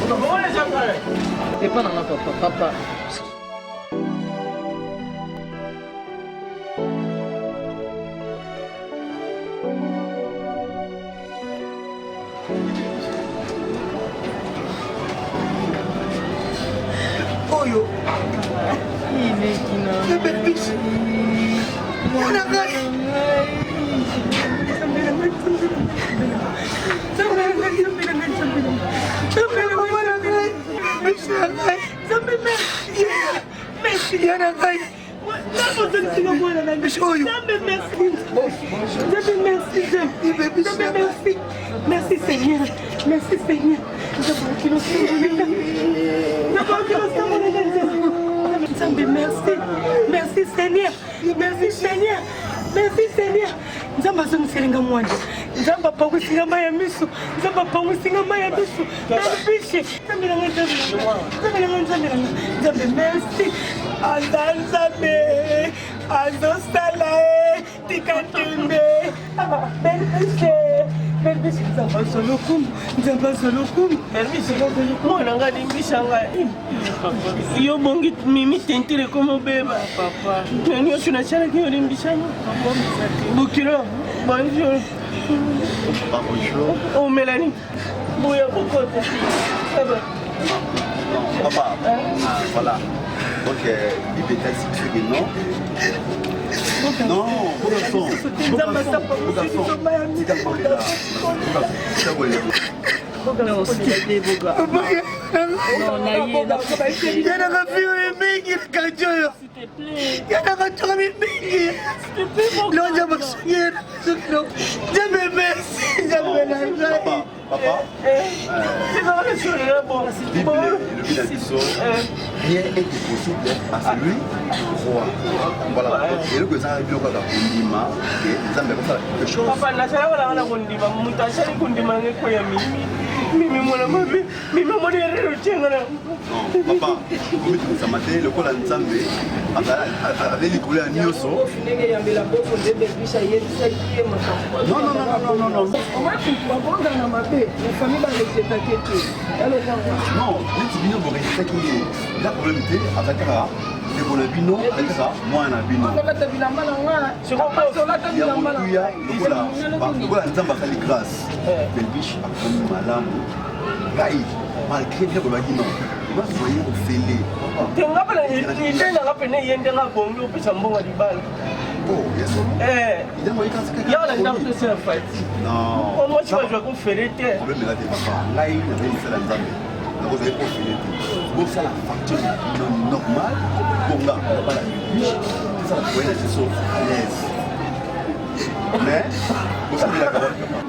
comment les gens c'est pas dans la papa Oyo. Il est qui n'a. Le bel biche. On a gagné. Merci Seigneur. Merci Seigneur. Merci Seigneur. Merci Seigneur. Merci Seigneur. Nzamba zongiselinga mwanje. Nzamba pangusinga maya miso. Nzamba pangusinga maya miso. Nzambishi. Nzambe merci. Nzambe. Azosala. Tikatumbe. Belbishe. Belbishe. Nzamba solokum. Nzamba solokum. Belbishe. Mwana nga limbisha nga. Yo bongi mimi tentire como beba. Papa. Nyo shuna chala kiyo limbisha nga. Bukiro. Bonjour. Bonjour. Oh Mélanie. Bouya beaucoup. Papa. Voilà. Donc, il peut être si que non. Non, bon garçon. Bon garçon. Non, s'il te plaît, Boga. Non, Naïe, il y a un vieux mec qui est cadio. S'il te plaît. Il y a un autre mec qui est. S'il te plaît, Boga. Non, j'ai pas soigné. Je merci. Papa. C'est dans les choses là, bon. Bible, le Bible rien est possible à celui roi. Voilà. Et le que ça arrive au Kaka Kundima, et ça me fait quelque chose. Papa, na sala wala na kundima, mutashari kundima ngeko ya mimi. Mimi mwana mabe, mimi mwana rero tengana. Non, papa, vous mettez ça matin, le col en Zambé, avec les couleurs à Nyoso. Non. Non, les bino vont rester qui est. La probabilité, avec ça, c'est pour le bino, avec ça, moi un bino. C'est quoi il y a beaucoup de gens, beaucoup de gens qui ont grâce. Le biche a comme madame. Malgré que vous l'avez dit non, vous voyez au fêlé. Oh, yes. Il a moyen quand il y a la dame de sa fête. Non. Moi, tu vas jouer comme fêlé. Le problème est là, papa. Là, il y avait une seule dame. Donc, vous avez pas fêlé. Donc, ça, la facture est normale. Bon, là, on n'a pas la biche. Ça, la moyenne, c'est sauf à l'aise. Mais, vous savez la carotte, papa.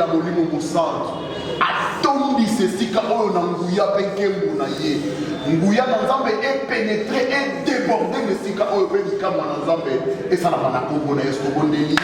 la molimo mosantu atondisa esika oyo na nguya mpe nkembo na ye nguya na nzambe epenetre edeborde na esika oyo mpe likama na nzambe esalaka na kombo na yesu tobondeli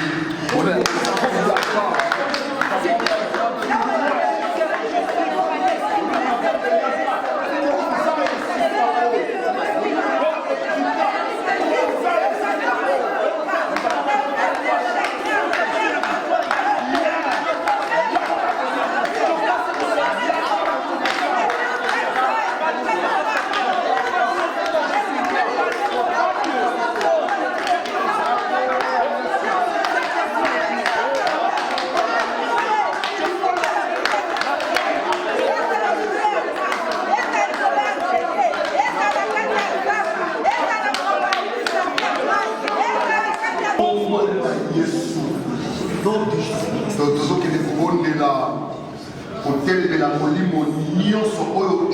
kotelemela molimo nyonso oyo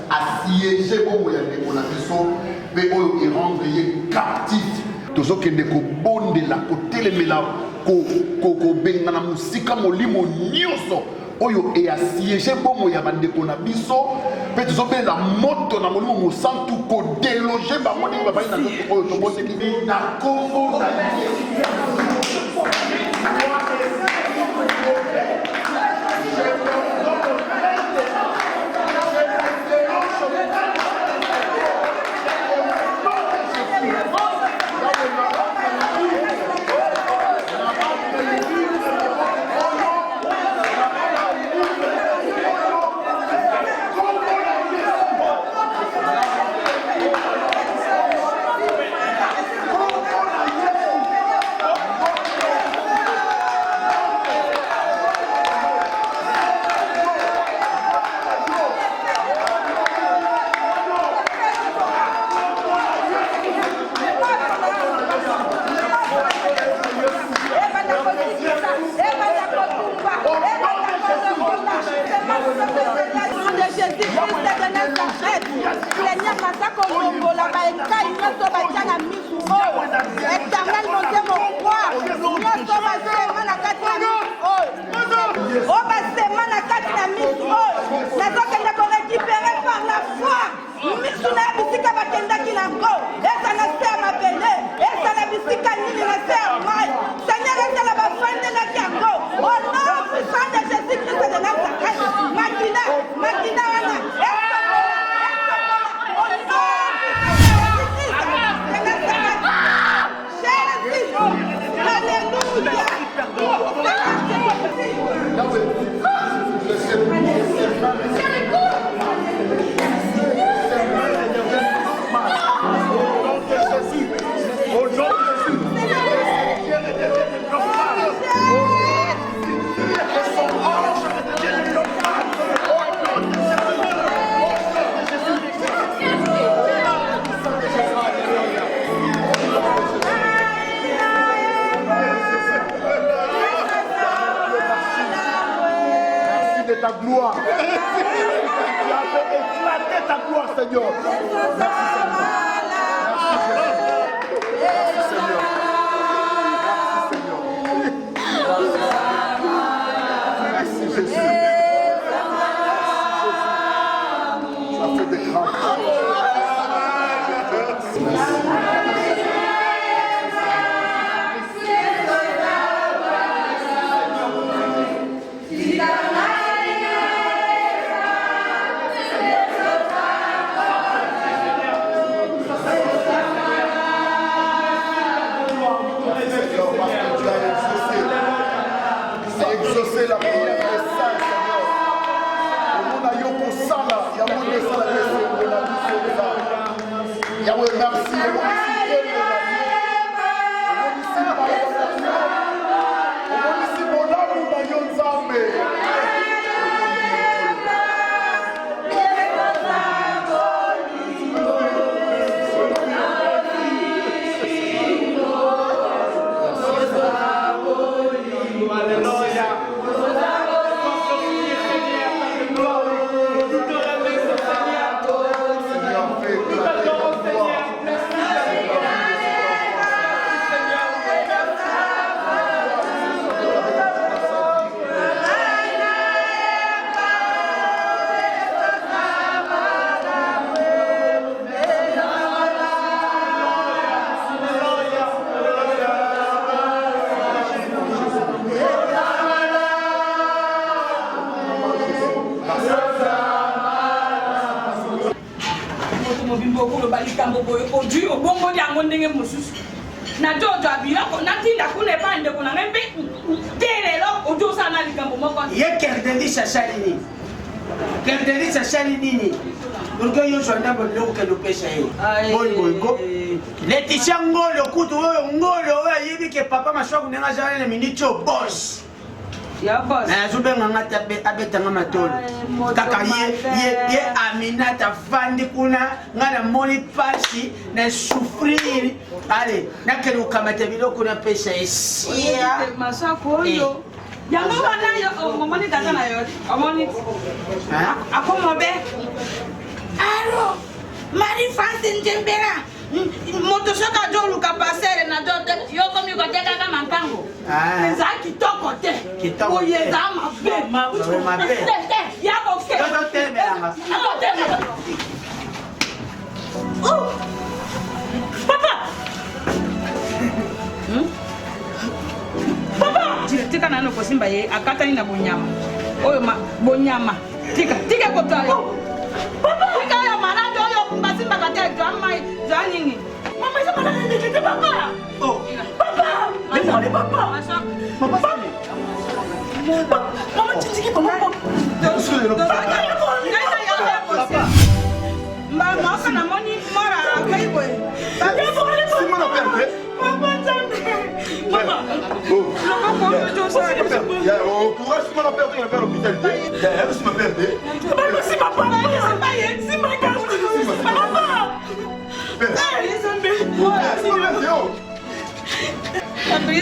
asiége bongo ya ndeko na biso mpe oyo erendre ye captif tozokende kobondela kotelemela kobengana mosika molimo nyonso oyo asiége bongo ya bandeko na biso mpe tozobelela moto na molimo mosantu kodeloge bango ndenge babali na nzoto oyo tobondeli na kombo na ta gloire. Tu as fait éclater ta gloire, Seigneur. Merci, Seigneur. Merci, Jésus. Tu as fait des grands pas. Exaucer la prière des saints, Seigneur. On a yoko sala, Yahweh sala de la vie. Yahweh merci, Laetitia Ngolo kutu Ngolo yebi ke papa mashoku nenga jana na minicho boss ya boss na zubenga ngata abetanga matolo kaka ye Aminata fandi kuna ngana moni pasi na souffrir ale nakelu kamata biloko na pesa esia masako yo yango wana yo omoni tata na yo omoni akomobe alo Marie France Njembera moto soka joluka pasere na jote yo komi koteka kama mpango eza kitoko te oye eza mabe yako ke papa papa tika nano kosimba ye akatani na bonyama oyo bonyama tika kotala papa tika ya marado oyo basimba kate jamai janini mama isa mana nini papa oh papa mama papa papa mama tiki papa mama kana moni mara kai boy papa simona perde papa jambe papa courage, si on a perdu, on va faire l'hôpital. Si on a perdu. Si papa, si ma carte,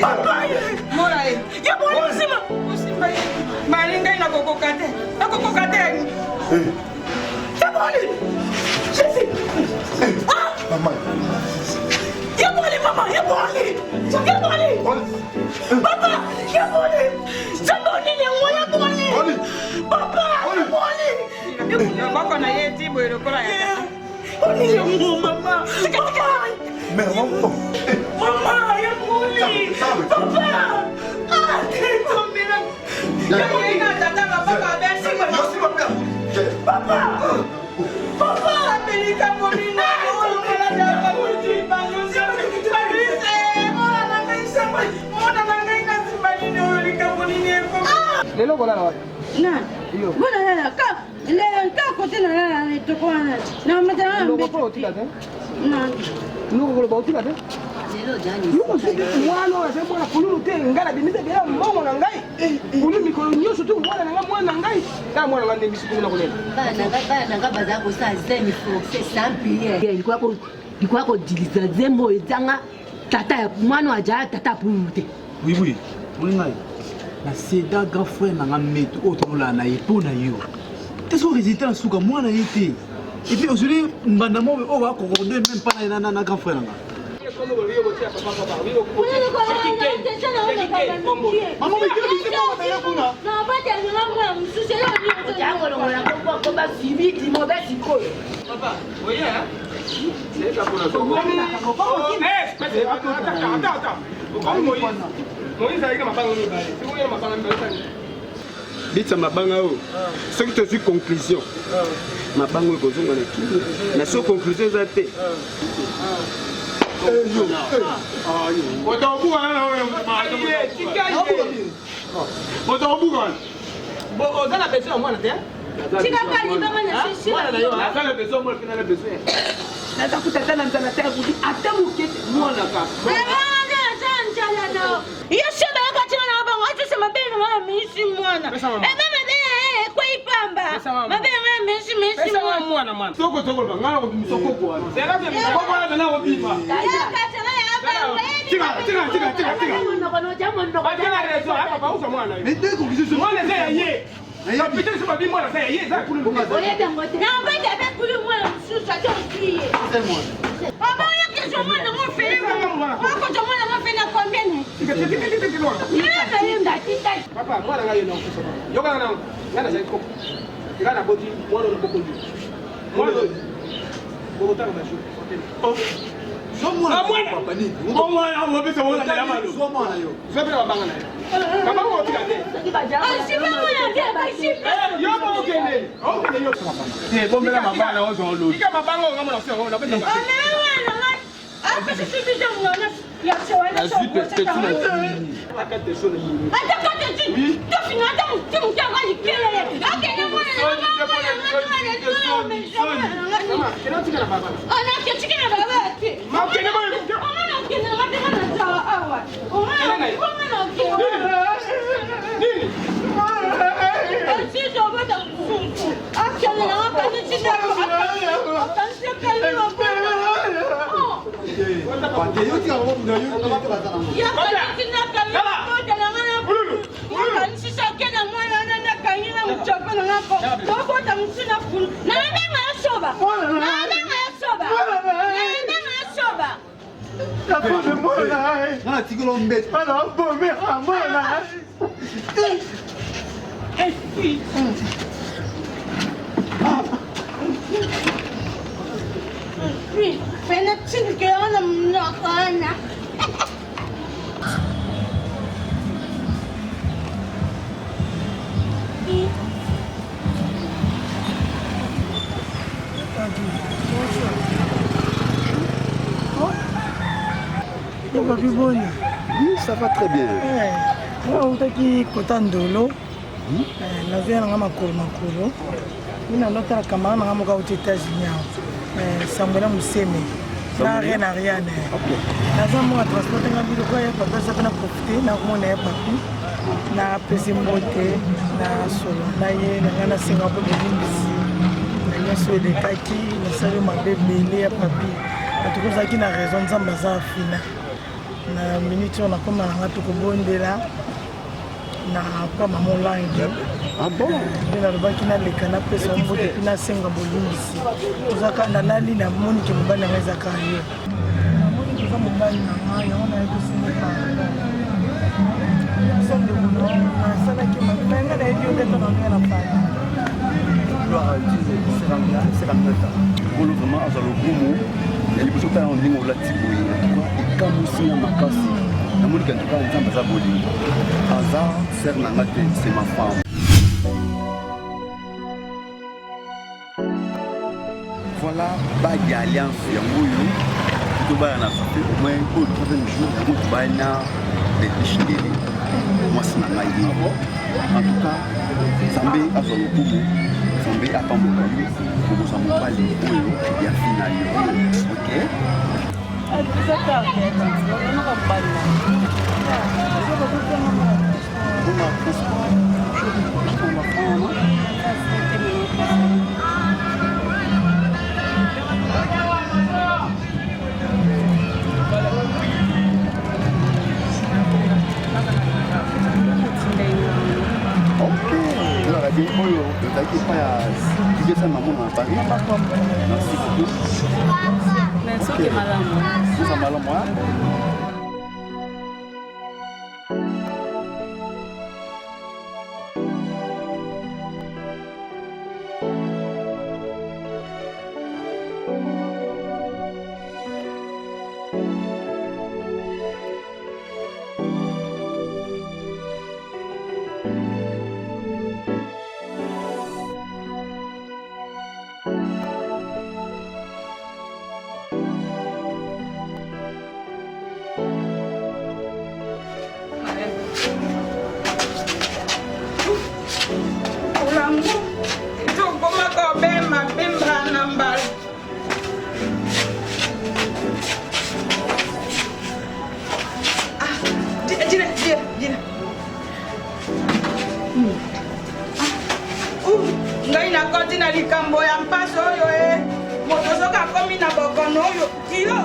papa, morae. Ya bwana msima. Maringa ina kokokate. Na kokokate. Tabali. Chesi. Ah, mama. Ya bwana mama, ya bwana. Ya bwana. Papa, ya bwana. Saboni ni mwana bwana. Papa, ya bwana. Bako na yeye tibo ilokola ya. Oni ya mama. Tika. Mama, ya bwana. Papa. Ah, kito mira. Ya bwana tata papa besi mwana. Papa. Papa, Amerika bonina. Lelo kola na wapi? Na. Yo. Mbona lala ka? Leo ka kote na lala ni tokwana. Na mtana mbe. Loko otika te? Na. Loko ko otika te? Lelo jani. Loko sidi mwana wa sema na kululu te ngala bimize bela mbongo na ngai. Ulu mikolo nyoso tu mwana na mwana ngai. Kama mwana ngande bisiku na kulela. Bana ngaba za ko sa zemi fo c'est simple. Ilikuwa ko diliza zembo ezanga tata ya mwana aja tata pumute. Oui oui. Ulingai. Na seda grand frère na ngametu otola na yepo na yo. Teso résultat na suka mwana yete. Et puis aujourd'hui mbandamo o va accorder même pas na grand frère nga. Maman mais quel est mon père kuna? Non, pas tellement moi, je suis là au Jango longola ko ba sibi ki mo ba sikoyo. Papa, oye hein? C'est ça pour la attends. Bitsa mabanga o soki tozwi conclusion mabanga oyo kozonga na kini na so conclusion eza te oza na besoin ya mwana te aza na besoin mwana pena na besoin naza kutata na nzala te akudi ata moke mwana kaka iyo sheba yakatina na bango atuse mabele ngala misi mwana mama de kwa ipamba mabele ngala misi mwana mwana soko ngala ko misoko kwa sera bia ko mwana na obima tika no jamo no ba kana rezo hapa ba usa mwana hivi ndio kukizuzu mwana sasa yeye na pita sema bi mwana sasa yeye za kulu oye dango te na mbete be kulu mwana msusa to kiye mama yake jo mwana mo fele ko jo mwana mo fele combien papa mwana ngayo na kusa yoka na ngana sasa ko ngana boti mwana na boko ndio mwana boko tanga na shule oh mwana papa ni mwana hapo pesa mwana na yamalo mwana yo zobe wa banga nayo kama ngo tika te asiba mwana te bashipe yo mo kene okay yo te bombe la mabana ozo lo tika mabanga ngamo na sio na pesa ona apa sisi mwana ya chewa azipe tetuna akate shona yini atakate chini to finata mtimu mtaka nikele akene mwana mama kena tika na baba ana kichika na baba ati mama kena mwana ona kena mwana na sawa awa ona nini sisi obata kufungu akene na hapa ni chini akansia kale na Pati yo tika ngo muna yo tika bazana. Ya kana kina kale ko tena ngana. kena mwana wana nakangina mchope na ngako. Tobota msina funu. Na ndenga ya soba. Na ndenga ya soba. Na ndenga ya soba. Napome mwana hai. Nana tikolo mbete. Mana napome mwana hai. Pena chini ona mnokana. Oui, ça va très bien. On t'a dit Kotandolo. La vie a un makolo. Il a notre camarade aux États-Unis. Samuel Mousseme. Na rien. Naza mo transport nga bi ko ya papa sa na profiter na ko na papi na pesi mbote na solo na ye na Singapore bisi na so de kaki na sale mabebele ya papi atukozaki na raison nzamba za fina na minute on a koma nga tukobondela na pa maman langue. Ah bon? Na lobaki na leka na pesa mbote pina senga bolimbisi ozaka na lali na moni ke mobali na ezaka yo moni ke mobali na nga on a été signé par personne de boulot ça là qui m'a fait nga na yo de ton na pa gloire à Dieu c'est la meta bolo vraiment azalo kumu ya liboso ta on ndingo la tiboyi ikamusi ya makasi na moni ka ntuka nzamba za boli aza ser na ngate c'est ma femme. Voilà, bague alliance yangoyo tout bas na fait au moins pour le troisième jour yango tout bas na les déchirés moi c'est na maïli en tout cas Zambé azolo kumu Zambé apamboka yo pour sa mobali oyo ya final OK oyo tozalaki epai ya kigesa maman na Paris. Merci beaucoup. Merci malamu. ngai nakoti na likambo ya mpasi oyo moto soki akomi na bokono oyo kilo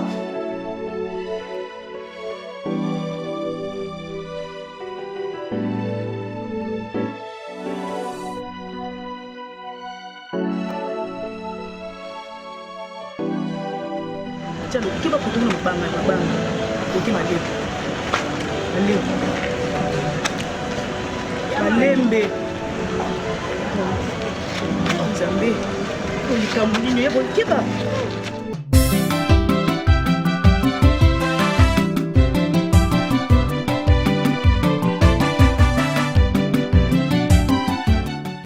Chalo, kiba kutunga mbanga uki malepo. Malembe. Nzambe. Likambo nini yebo kiba.